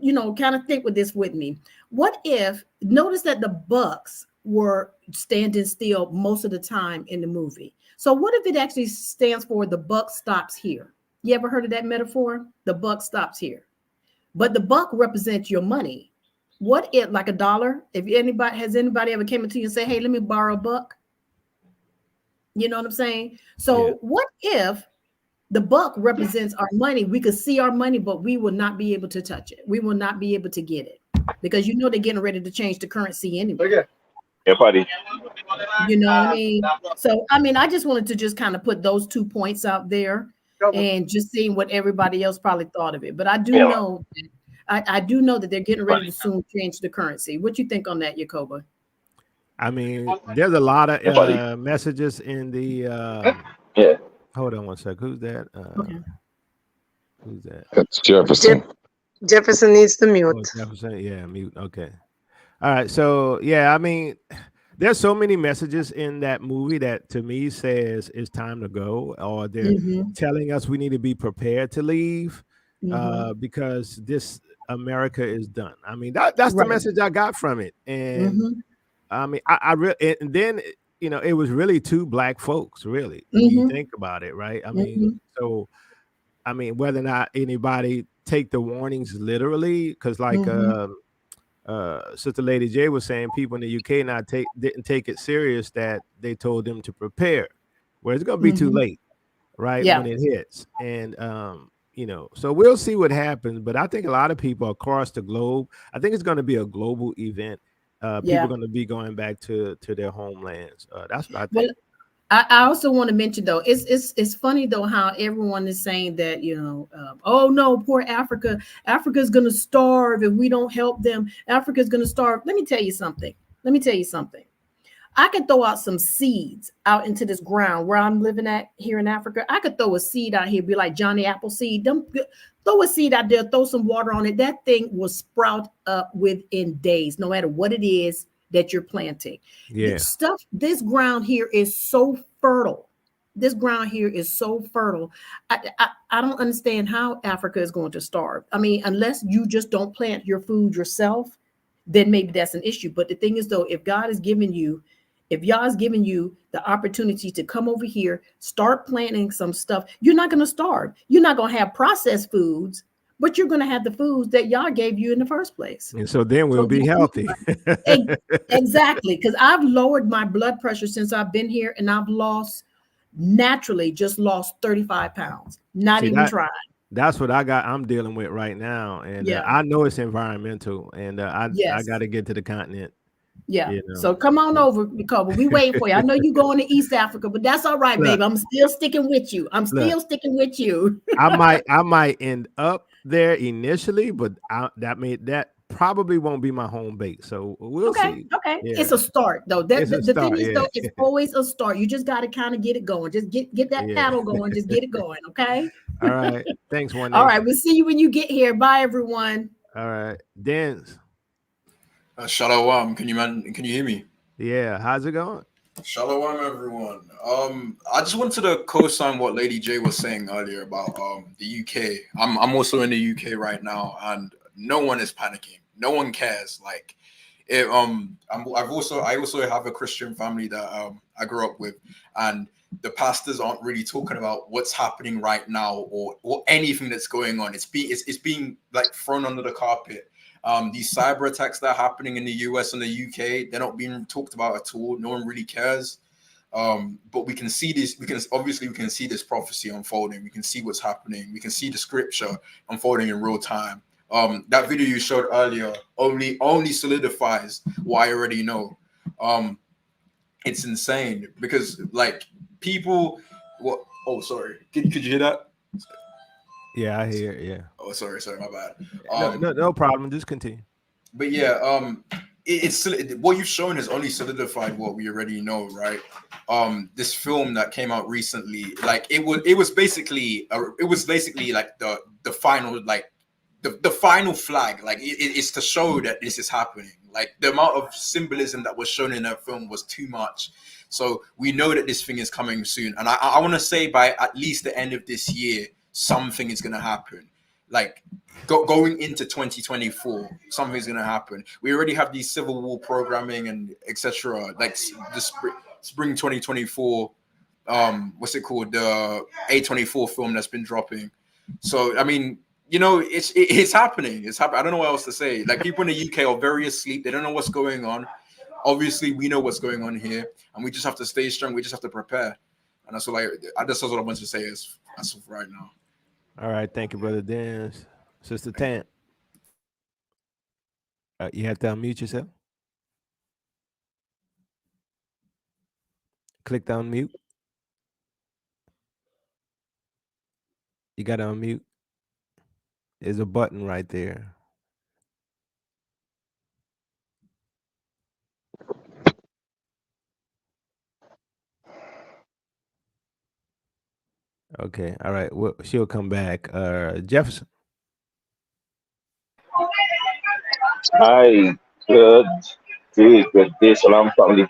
O: you know, kind of think with this with me. What if notice that the bucks were standing still most of the time in the movie? So what if it actually stands for the buck stops here? You ever heard of that metaphor? The buck stops here. But the buck represents your money. What if, like a dollar, if anybody ever came into you and say, hey, let me borrow a buck? You know what I'm saying? So what if the buck represents our money? We could see our money, but we will not be able to touch it. We will not be able to get it, because you know they're getting ready to change the currency anyway.
J: Okay. Yeah, buddy.
O: You know what I mean? So, I mean, I just wanted to just kind of put those 2 points out there and just seeing what everybody else probably thought of it. But I do know, I do know that they're getting ready to soon change the currency. What you think on that, Yakoba?
B: I mean, there's a lot of messages in the. Hold on one sec. Who's that?
O: Okay.
B: Who's that?
J: That's Jefferson.
H: Jefferson needs to mute.
B: Oh, Jefferson, yeah, mute. Okay. All right. So yeah, I mean, there's so many messages in that movie that to me says it's time to go, or they're telling us we need to be prepared to leave because this America is done. I mean, that's the message I got from it. And I mean, I really, and then, you know, it was really two black folks, really, when you think about it, right? I mean, so, I mean, whether or not anybody take the warnings literally, because like Sister Lady J was saying, people in the UK didn't take it serious that they told them to prepare, where it's going to be too late, right? When it hits. And, you know, so we'll see what happens. But I think a lot of people across the globe, I think it's going to be a global event. People are going to be going back to their homelands. That's what I think.
O: Well, I also want to mention though, it's funny though how everyone is saying that, you know, oh no, poor Africa. Africa's going to starve if we don't help them. Africa's going to starve. Let me tell you something. I could throw out some seeds out into this ground where I'm living at here in Africa. I could throw a seed out here, be like Johnny Appleseed. Throw a seed out there, throw some water on it. That thing will sprout up within days, no matter what it is that you're planting. This ground here is so fertile. I don't understand how Africa is going to starve. I mean, unless you just don't plant your food yourself, then maybe that's an issue. But the thing is though, if y'all is giving you the opportunity to come over here, start planting some stuff, you're not going to starve. You're not going to have processed foods, but you're going to have the foods that y'all gave you in the first place.
B: And so then we'll be healthy.
O: Exactly. Because I've lowered my blood pressure since I've been here, and I've lost 35 pounds. Not even trying.
B: That's what I'm dealing with right now. And I know it's environmental, and I got to get to the continent.
O: Yeah. You know? So come on over, because we waiting for you. I know you're going to East Africa, but that's all right, baby. I'm still sticking with you.
B: I might end up there initially, but that probably won't be my home base. So we'll see.
O: Okay. Yeah. It's a start though. The thing is though, it's always a start. You just got to kind of get it going. Just get that paddle going. Just get it going. Okay.
B: All right. Thanks, One.
O: All right. We'll see you when you get here. Bye, everyone.
B: All right. Dance.
M: Shalom. Can you hear me?
B: Yeah. How's it going?
M: Shalom, everyone. I just wanted to co-sign what Lady J was saying earlier about the UK. I'm also in the UK right now, and no one is panicking. No one cares. Like, I also have a Christian family that I grew up with, and the pastors aren't really talking about what's happening right now or anything that's going on. It's being like thrown under the carpet. These cyber attacks that are happening in the US and the UK, they're not being talked about at all. No one really cares. But we can see this. We can see this prophecy unfolding. We can see what's happening. We can see the scripture unfolding in real time. That video you showed earlier only solidifies what I already know. It's insane because like people. What? Oh, sorry. Could you hear that?
B: Yeah, I hear it. Yeah.
M: Oh, sorry, my bad.
B: No problem. Just continue.
M: But yeah, it's what you've shown has only solidified what we already know, right? This film that came out recently, like it was basically like the final like the final flag, like it's to show that this is happening. Like the amount of symbolism that was shown in that film was too much. So we know that this thing is coming soon, and I want to say by at least the end of this year, something is going to happen. Like going into 2024, something's going to happen. We already have these Civil War programming and etc. Like the spring 2024, what's it called? The A24 film that's been dropping. So I mean, you know, it's happening. It's happening. I don't know what else to say. Like people in the UK are very asleep. They don't know what's going on. Obviously, we know what's going on here, and we just have to stay strong. We just have to prepare, and that's what that's what I wanted to say as of right now.
B: All right, thank you, brother Dennis. Sister Tant, you have to unmute yourself. Click to unmute. You got to unmute. There's a button right there. Okay, all right. Well, she'll come back. Jefferson.
P: Hi, good day, Shalom family.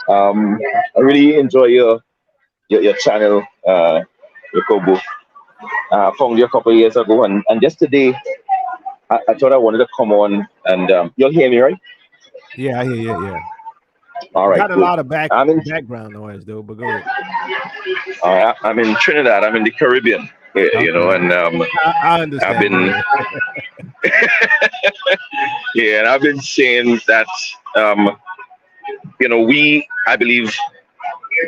P: I really enjoy your channel, Yakobo. Found you a couple of years ago, and just today, I thought I wanted to come on and you'll hear me, right?
B: Yeah, I hear you. Yeah.
P: All right.
B: Got a
P: Good.
B: lot of background noise though, but go ahead.
P: I'm in Trinidad. I'm in the Caribbean, you know, and
B: I understand.
P: I've been yeah, and I've been saying that you know, I believe,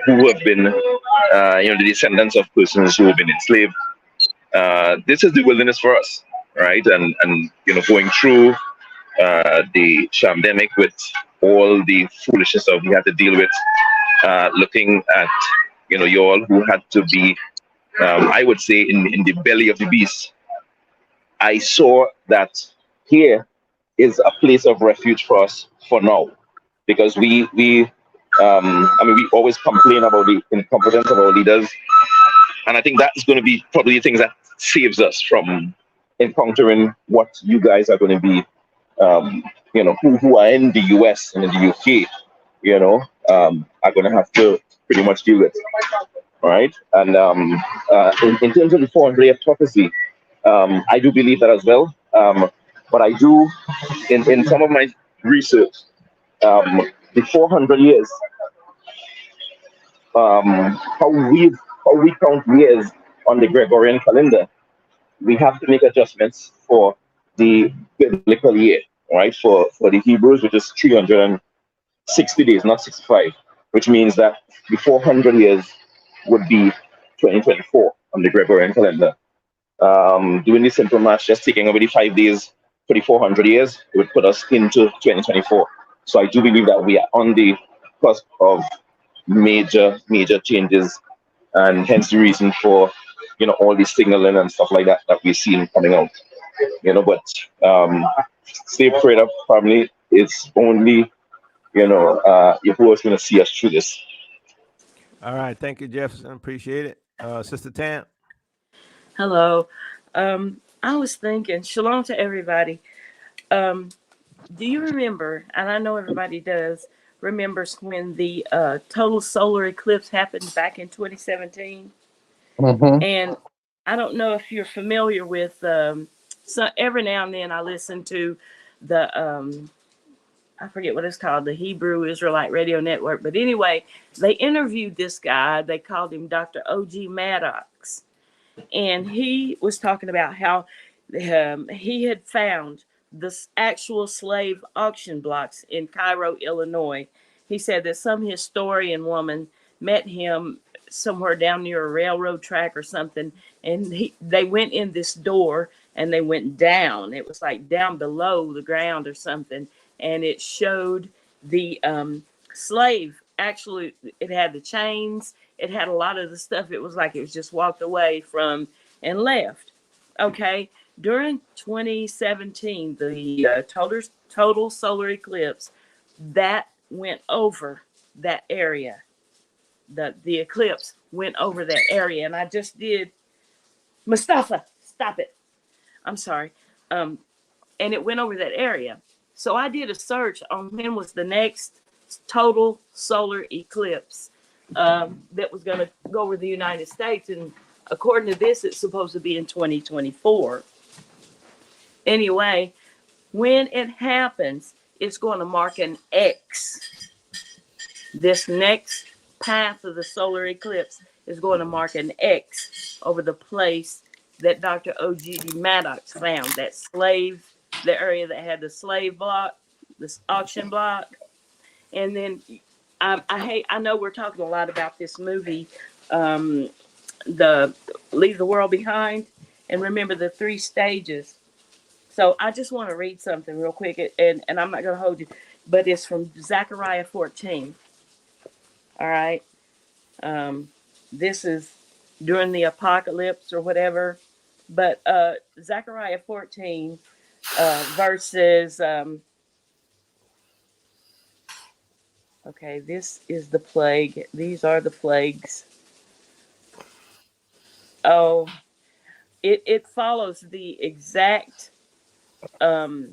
P: who have been you know, the descendants of persons who have been enslaved. This is the wilderness for us, right? And you know, going through the pandemic with all the foolishness that we had to deal with, looking at, you know, you all who had to be, I would say, in the belly of the beast. I saw that here is a place of refuge for us for now, because we I mean, we always complain about the incompetence of our leaders, and I think that's going to be probably the things that saves us from encountering what you guys are going to be, you know, who are in the US and in the UK, you know, are going to have to pretty much deal with. All right. And in terms of the 400-year prophecy, I do believe that as well. But I do, in some of my research, the 400 years, how we count years on the Gregorian calendar, we have to make adjustments for the biblical year, right? For the Hebrews, which is 360 days, not 65, which means that the 400 years would be 2024 on the Gregorian calendar. Doing the simple math, just taking away the 5 days for the 400 years, it would put us into 2024. So I do believe that we are on the cusp of major changes, and hence the reason for, you know, all this signaling and stuff like that that we've seen coming out. You know, but stay prayed up, family. It's only, you know, Yahuwah's going to see us through this.
B: All right, thank you, Jefferson. Appreciate it. Sister Tam.
Q: Hello. I was thinking, shalom to everybody. Do you remember, and I know everybody does, remembers when the total solar eclipse happened back in 2017.
J: Mm-hmm.
Q: And I don't know if you're familiar with, so every now and then I listen to the, I forget what it's called, the Hebrew Israelite Radio Network. But anyway, they interviewed this guy. They called him Dr. O.G. Maddox. And he was talking about how he had found the actual slave auction blocks in Cairo, Illinois. He said that some historian woman met him somewhere down near a railroad track or something, and they went in this door and they went down. It was like down below the ground or something, and it showed the slave. Actually, it had the chains. It had a lot of the stuff. It was like it was just walked away from and left. Okay. During 2017, the total solar eclipse that went over that area. The eclipse went over that area, and I just did. Mustafa, stop it. I'm sorry. And it went over that area. So I did a search on when was the next total solar eclipse that was going to go over the United States. And according to this, it's supposed to be in 2024. Anyway, when it happens, it's going to mark an X. This next path of the solar eclipse is going to mark an X over the place that Dr. O.G. Maddox found, that the area that had the slave block, this auction block. And then I know we're talking a lot about this movie, the Leave the World Behind, and remember the 3 stages. So I just want to read something real quick, and I'm not going to hold you, but it's from Zechariah 14. All right. This is during the apocalypse or whatever. But Zechariah 14 verses, okay, this is the plague. These are the plagues. Oh, it follows the exact, oh,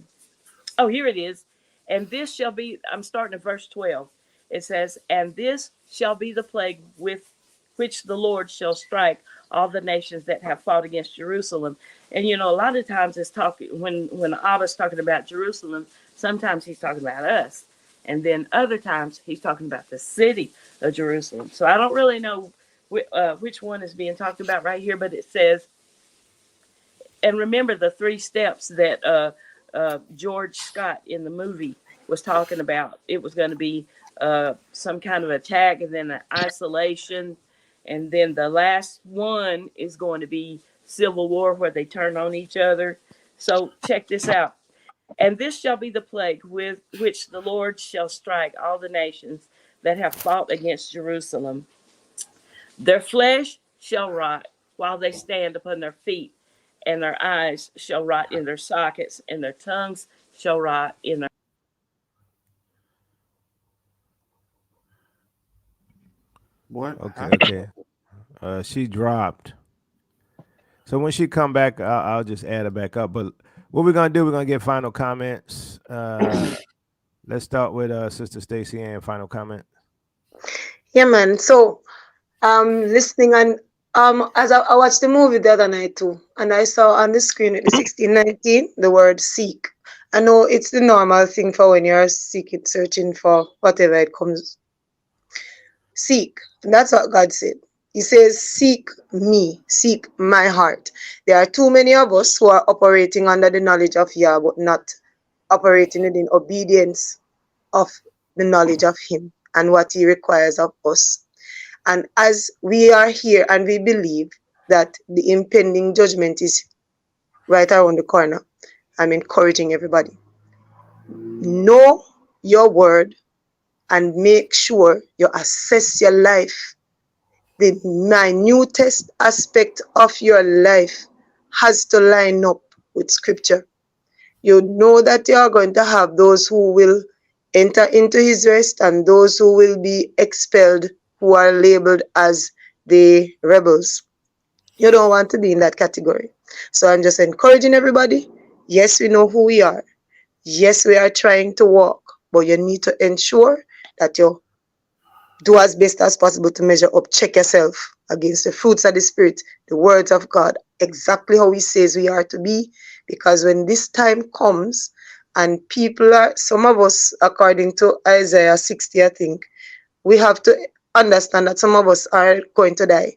Q: here it is. And this shall be, I'm starting at verse 12. It says, and this shall be the plague with which the Lord shall strike all the nations that have fought against Jerusalem. And you know, a lot of times it's talking when Abba's talking about Jerusalem, sometimes he's talking about us. And then other times he's talking about the city of Jerusalem. So I don't really know which one is being talked about right here, but it says, and remember the 3 steps that George Scott in the movie was talking about. It was going to be some kind of attack, and then an isolation, and then the last one is going to be civil war where they turn on each other. So check this out. And this shall be the plague with which the Lord shall strike all the nations that have fought against Jerusalem. Their flesh shall rot while they stand upon their feet, and their eyes shall rot in their sockets, and their tongues shall rot in their.
K: What?
B: Okay. She dropped. So when she come back, I'll just add her back up. But what we're gonna do, we're gonna get final comments. Let's start with Sister Stacy Ann. Final comment.
H: Yeah, man. So listening and as I watched the movie the other night too, and I saw on the screen at the 1619 the word seek. I know it's the normal thing for when you're seeking, searching for whatever it comes. Seek. And that's what God said. He says, seek me, seek my heart. There are too many of us who are operating under the knowledge of Yah, but not operating in obedience of the knowledge of Him and what He requires of us. And as we are here and we believe that the impending judgment is right around the corner, I'm encouraging everybody. Know your word and make sure you assess your life. The minutest aspect of your life has to line up with scripture. You know that you are going to have those who will enter into his rest and those who will be expelled, who are labeled as the rebels. You don't want to be in that category. So I'm just encouraging everybody. Yes, we know who we are. Yes, we are trying to walk, but you need to ensure that you do as best as possible to measure up, check yourself against the fruits of the Spirit, the words of God, exactly how He says we are to be. Because when this time comes, and people are, some of us, according to Isaiah 60, I think, we have to understand that some of us are going to die.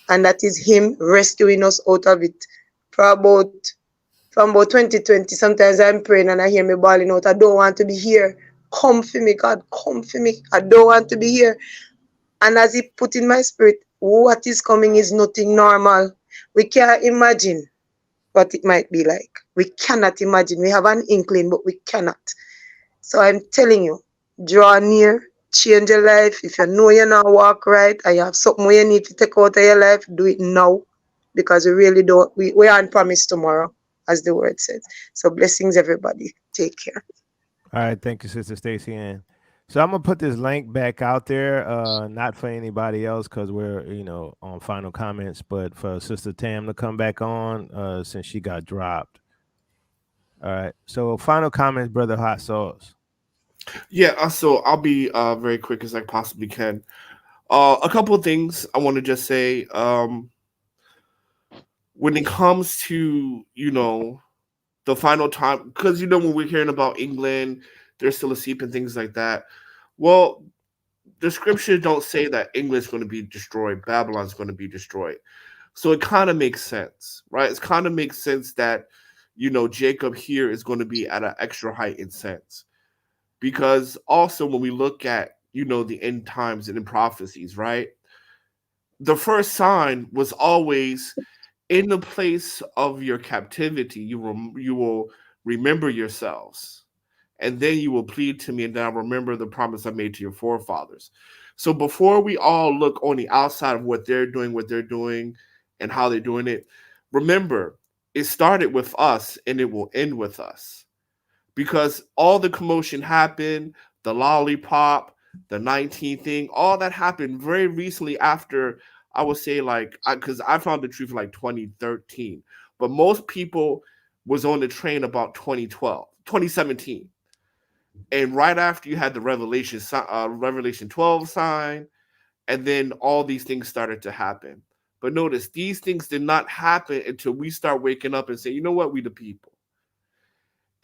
H: And that is Him rescuing us out of it. From about 2020, sometimes I'm praying and I hear me bawling out, I don't want to be here. Come for me, God, come for me. I don't want to be here. And as He put in my spirit, what is coming is nothing normal. We can't imagine what it might be like. We cannot imagine. We have an inkling, but we cannot. So I'm telling you, draw near, change your life. If you know you're not walk right and you have something you need to take out of your life, do it now. Because we really don't, we aren't promised tomorrow, as the word says. So blessings, everybody. Take care.
B: All right, thank you, Sister Stacy Ann. So I'm gonna put this link back out there, not for anybody else because we're on final comments, but for Sister Tam to come back on since she got dropped. All right. So final comments, Brother Hot Sauce.
I: Yeah, so I'll be very quick as I possibly can. A couple of things I want to just say. When it comes to the final time, because when we're hearing about England, they're still asleep and things like that. Well, the scriptures don't say that England's going to be destroyed, Babylon's going to be destroyed. So it kind of makes sense, right? It kind of makes sense that Jacob here is going to be at an extra heightened sense. Because also when we look at the end times and in prophecies, right? The first sign was always in the place of your captivity, you will remember yourselves, and then you will plead to me, and then I'll remember the promise I made to your forefathers. So before we all look on the outside of what they're doing and how they're doing it, remember, it started with us and it will end with us. Because all the commotion happened, the lollipop, the 19th thing, all that happened very recently after, I would say, because I found the truth like 2013. But most people was on the train about 2017. And right after you had the Revelation 12 sign, and then all these things started to happen. But notice, these things did not happen until we start waking up and say, you know what, we the people.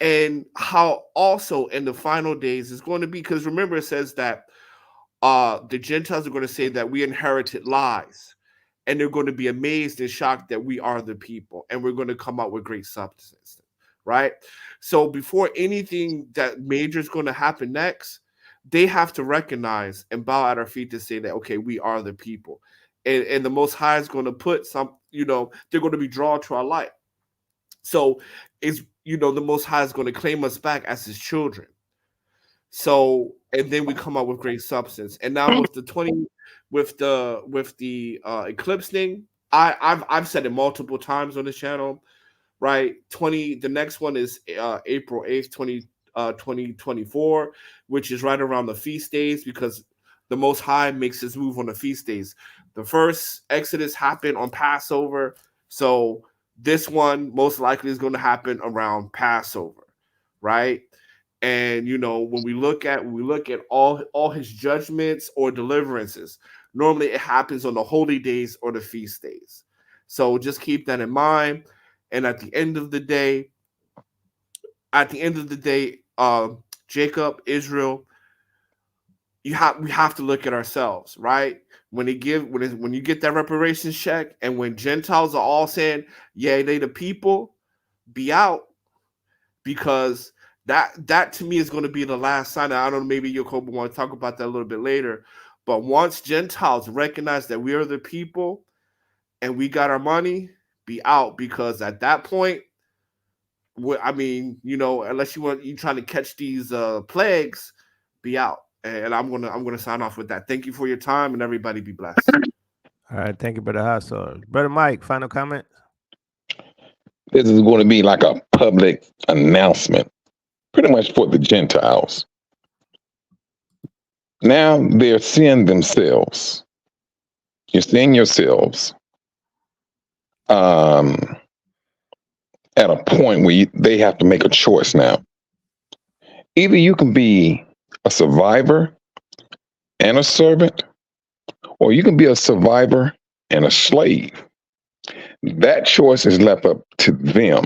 I: And how also in the final days is going to be, because remember it says that the Gentiles are going to say that we inherited lies, and they're going to be amazed and shocked that we are the people, and we're going to come out with great substance, right? So before anything that major is going to happen next, they have to recognize and bow at our feet to say that, okay, we are the people. And the Most High is going to put some, they're going to be drawn to our light. So it's, the Most High is going to claim us back as His children. So, and then we come out with great substance. And now with the eclipse thing, I've said it multiple times on this channel, right? The next one is April 8th, 2024, which is right around the feast days, because the Most High makes His move on the feast days. The first Exodus happened on Passover, so this one most likely is going to happen around Passover, right? And when we look at all His judgments or deliverances, normally it happens on the holy days or the feast days. So just keep that in mind. And at the end of the day, Jacob, Israel, we have to look at ourselves, right? When you get that reparations check, and when Gentiles are all saying, yeah, they the people, be out, because that to me is going to be the last sign. I don't know, maybe Jacob want to talk about that a little bit later, but once Gentiles recognize that we are the people and we got our money, be out, because at that point, unless you trying to catch these plagues, be out. And I'm gonna sign off with that. Thank you for your time, and everybody be blessed.
B: All right, thank you, Brother Hot Sauce. Brother Mike, final comment.
J: This is going to be like a public announcement, pretty much for the Gentiles. Now they're seeing themselves. You're seeing yourselves at a point where they have to make a choice now. Either you can be a survivor and a servant, or you can be a survivor and a slave. That choice is left up to them.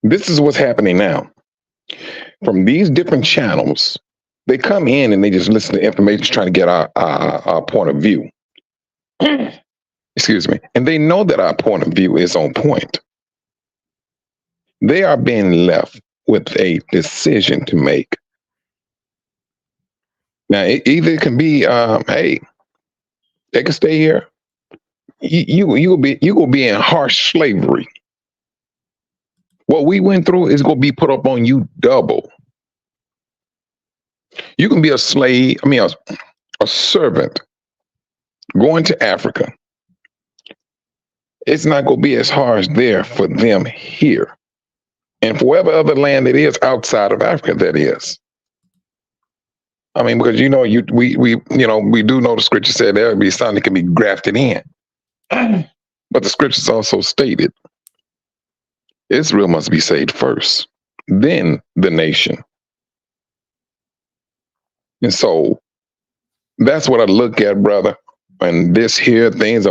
J: This is what's happening now. From these different channels, they come in and they just listen to information trying to get our point of view. Excuse me. And they know that our point of view is on point. They are being left with a decision to make. Now, either it can be, hey, they can stay here. You will be in harsh slavery. What we went through is going to be put up on you double. You can be a slave, a servant going to Africa. It's not going to be as harsh there for them here. And for whatever other land it is outside of Africa, that is. Because we do know the scripture said there will be something that can be grafted in. But the scriptures also stated Israel must be saved first, then the nation. And so that's what I look at, brother. And this here things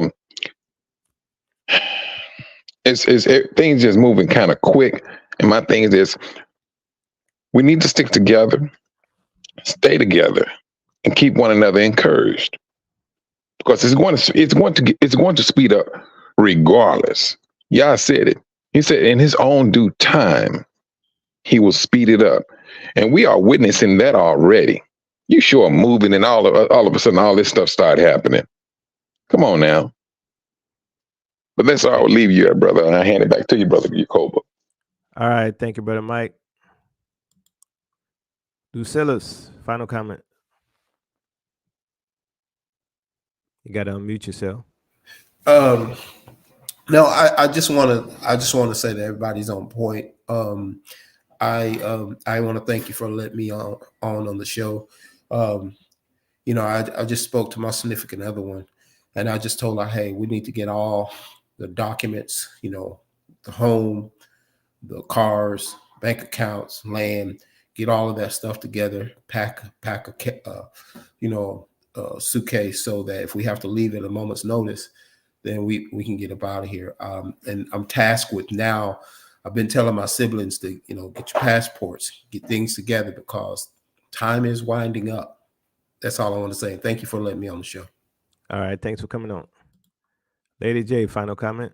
J: things just moving kind of quick. And my thing is we need to stick together, stay together, and keep one another encouraged. Because it's going to speed up regardless. Yah said it. He said in his own due time, he will speed it up. And we are witnessing that already. You sure moving and all of a sudden all this stuff started happening. Come on now. But that's all I'll leave you at, brother. And I hand it back to you, brother Jacoba.
B: All right. Thank you, brother Mike. Lucillus, final comment. You got to unmute yourself.
K: No, I just want to say that everybody's on point. I want to thank you for letting me on the show. I just spoke to my significant other one, and I just told her, hey, we need to get all the documents, the home, the cars, bank accounts, land, get all of that stuff together, pack a suitcase so that if we have to leave at a moment's notice, then we can get up out of here. And I'm tasked with now, I've been telling my siblings to, get your passports, get things together because time is winding up. That's all I want to say. Thank you for letting me on the show.
B: All right. Thanks for coming on. Lady J, final comment.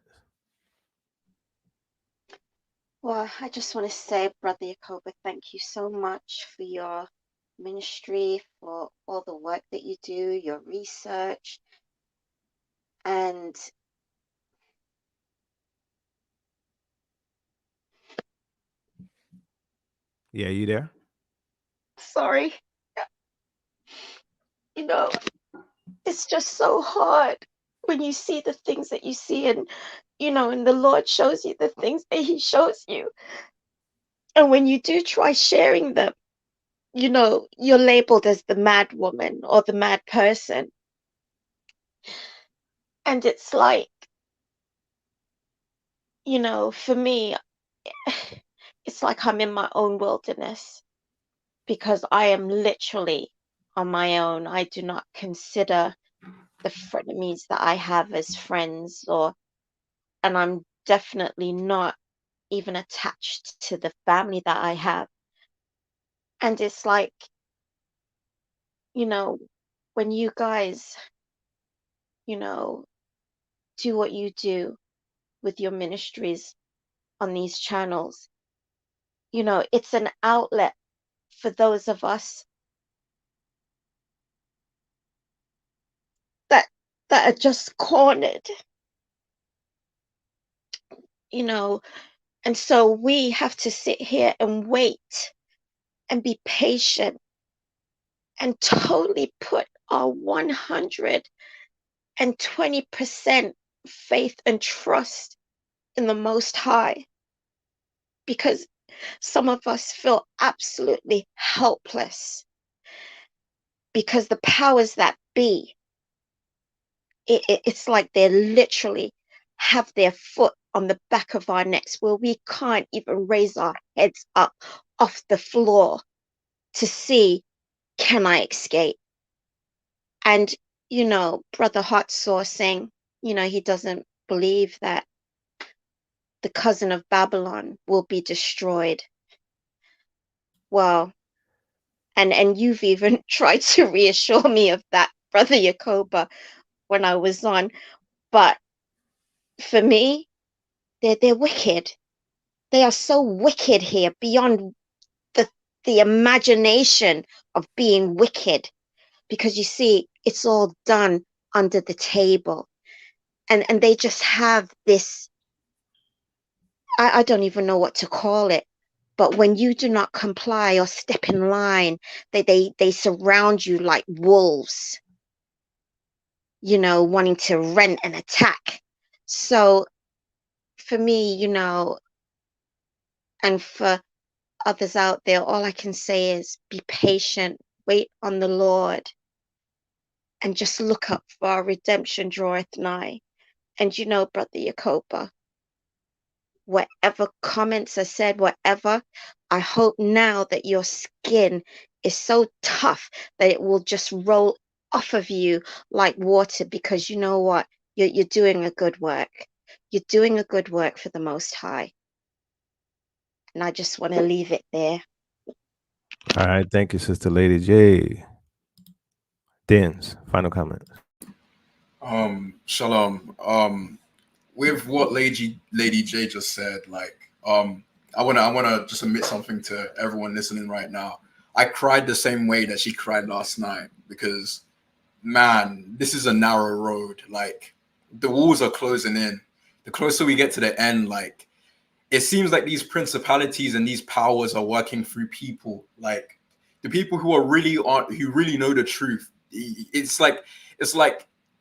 L: Well, I just want to say, Brother Jacoba, thank you so much for your ministry, for all the work that you do, your research. And
B: Yeah, you there?
L: sorry, it's just so hard when you see the things that you see and the Lord shows you the things that he shows you. And when you do try sharing them, you're labeled as the mad woman or the mad person. And it's like, for me, it's like I'm in my own wilderness because I am literally on my own. I do not consider the frenemies that I have as friends, and I'm definitely not even attached to the family that I have. And it's like, when you guys, do what you do with your ministries on these channels, it's an outlet for those of us that are just cornered, and so we have to sit here and wait and be patient and totally put our 120% faith and trust in the Most High, because some of us feel absolutely helpless because the powers that be, it's like they literally have their foot on the back of our necks where we can't even raise our heads up off the floor to see, can I escape? And, Brother Hot Sauce saying, he doesn't believe that the cousin of Babylon will be destroyed. Well, and you've even tried to reassure me of that, Brother Yakoba, when I was on. But for me, they're wicked. They are so wicked here beyond the imagination of being wicked. Because you see, it's all done under the table. And they just have this, I don't even know what to call it. But when you do not comply or step in line, they surround you like wolves, wanting to rent and attack. So for me, and for others out there, all I can say is be patient, wait on the Lord, and just look up, for our redemption draweth nigh. And Brother Yakoba, whatever comments are said, whatever, I hope now that your skin is so tough that it will just roll off of you like water, because you know what? You're doing a good work. You're doing a good work for the Most High. And I just want to leave it there.
B: All right. Thank you, Sister Lady J. Dens, final comment.
M: Shalom. With what Lady J just said, like, I wanna just admit something to everyone listening right now. I cried the same way that she cried last night, because, man, this is a narrow road. Like, the walls are closing in. The closer we get to the end, like, it seems like these principalities and these powers are working through people, like the people who really know the truth. It's like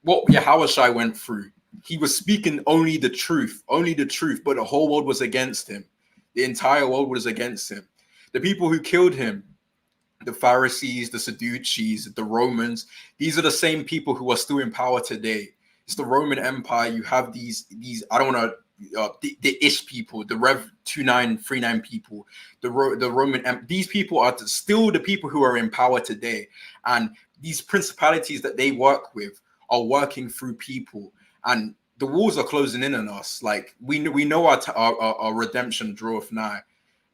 M: what Yahushua went through. He was speaking only the truth, but the whole world was against him. The entire world was against him. The people who killed him, the Pharisees, the Sadducees, the Romans, these are the same people who are still in power today. It's the Roman Empire. You have these I don't want to the Ish people, the Rev 2939 people, the Roman. These people are still the people who are in power today, and these principalities that they work with are working through people, and the walls are closing in on us. Like we know our redemption draweth nigh.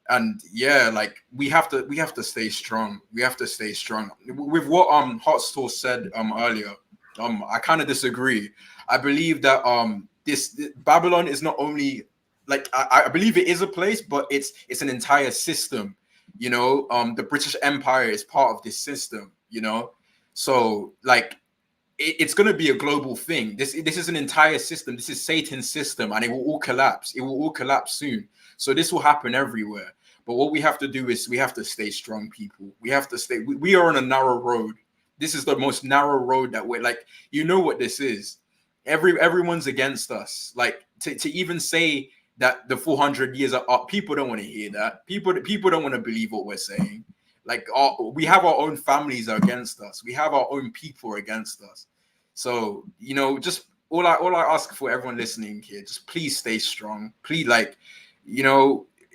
M: And yeah, like we have to stay strong. We have to stay strong. With what Hot Sauce said earlier, I kind of disagree. I believe that this Babylon is not only like I believe it is a place, but it's an entire system. The British Empire is part of this system. So like it's going to be a global thing. This is an entire system. This is Satan's system, and it will all collapse. It will all collapse soon. So this will happen everywhere. But what we have to do is we have to stay strong, people. We have to stay. We are on a narrow road. This is the most narrow road that we're like. You know what this is? Everyone's against us. Like to even say that the 400 years are up, people don't want to hear that. People don't want to believe what we're saying. Like we have our own families are against us. We have our own people against us. So just all I ask for everyone listening here, just please stay strong. Please,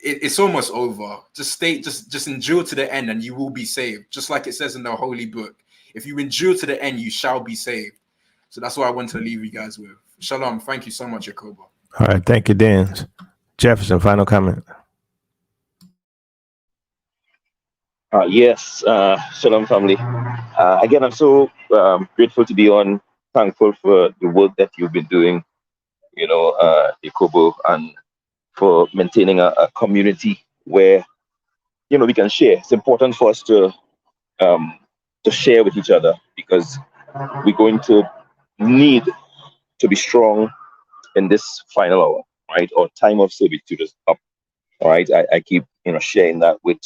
M: it's almost over. Just just endure to the end, and you will be saved. Just like it says in the Holy Book, if you endure to the end, you shall be saved. So that's what I want to leave you guys with. Shalom. Thank you so much, Yakoba.
B: All right, thank you, Dan. Jefferson, final comment.
P: Yes, Shalom family. Again, I'm so grateful to be on, thankful for the work that you've been doing, Yakobo, and for maintaining a community where, we can share. It's important for us to share with each other, because we're going to need to be strong in this final hour, right? Or time of servitude is up, all right? I keep, sharing that with,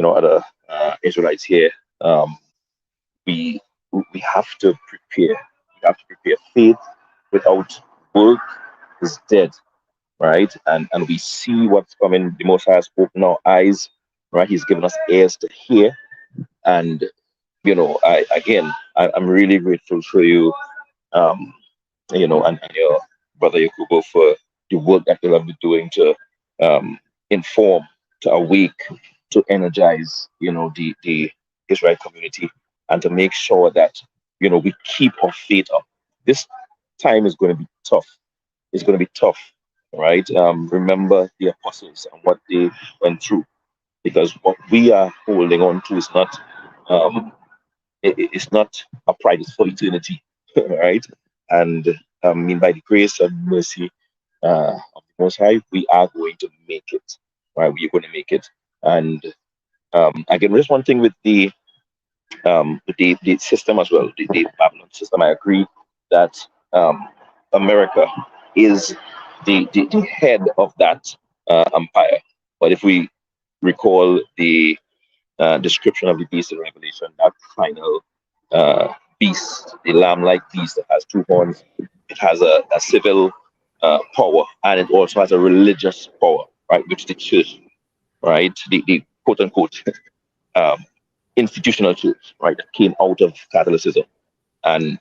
P: other Israelites here. We have to prepare. We have to prepare. Faith without work is dead, right? And we see what's coming. The Most High has opened our eyes, right? He's given us ears to hear. And I'm really grateful for you, and your brother Yakubo, for the work that you have been doing to inform, to awake, to energize, the Israel community, and to make sure that we keep our faith up. This time is going to be tough. It's going to be tough, right? Remember the apostles and what they went through, because what we are holding on to is not, it's not a prize, it's for eternity, right? And I mean, by the grace and mercy of the Most High, we are going to make it, right? We're going to make it. And again, just one thing with the system as well, the Babylon system. I agree that America is the head of that empire. But if we recall the description of the beast in Revelation, that final beast, the lamb-like beast that has two horns, it has a civil power, and it also has a religious power, right? Which the church, right, the quote unquote institutional church, right, that came out of Catholicism. And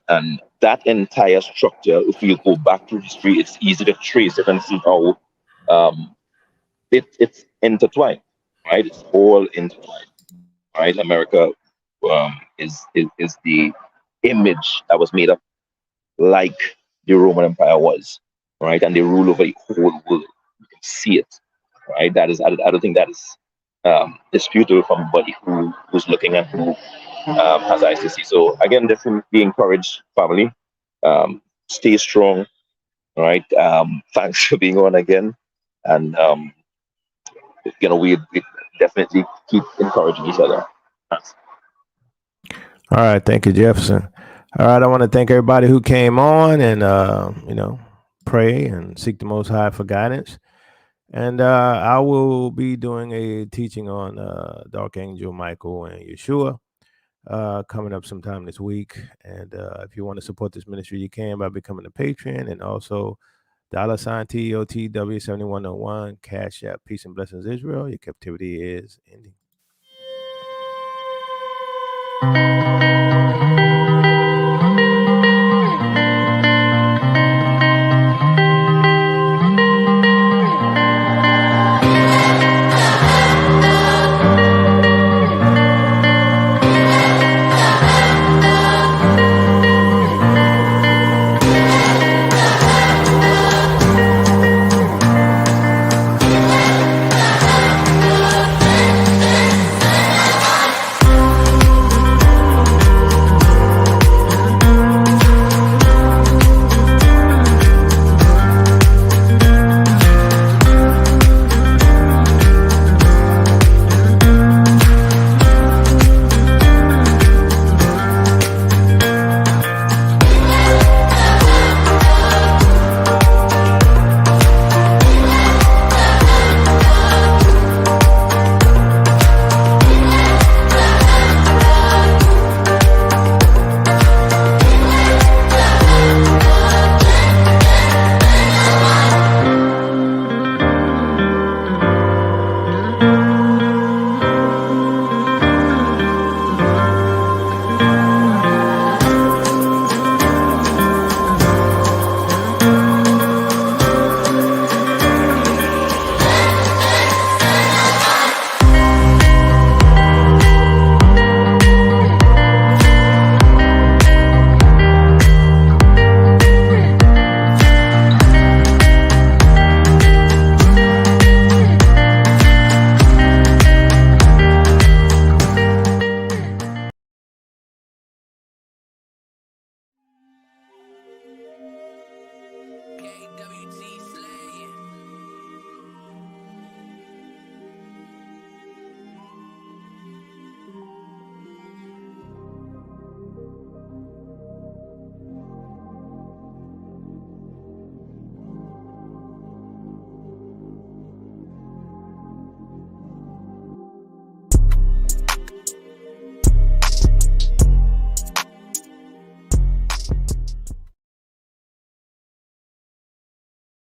P: that entire structure, if you go back to history, it's easy to trace it and see how it's intertwined, right? It's all intertwined, right? America is the image that was made up like the Roman Empire was, right? And they rule over the whole world. You can see it, right? That is, I don't think that is disputable from anybody who's looking at who has eyes to see. So again, definitely be encouraged, family. Stay strong, right? Thanks for being on again, and we definitely keep encouraging each other. Thanks.
B: All right, thank you, Jefferson. All right, I want to thank everybody who came on and pray and seek the Most High for guidance. And I will be doing a teaching on the Archangel Michael and Yeshua coming up sometime this week. And if you want to support this ministry, you can by becoming a patron, and also $TOTW7101, Cash App, Peace and Blessings Israel. Your captivity is ending.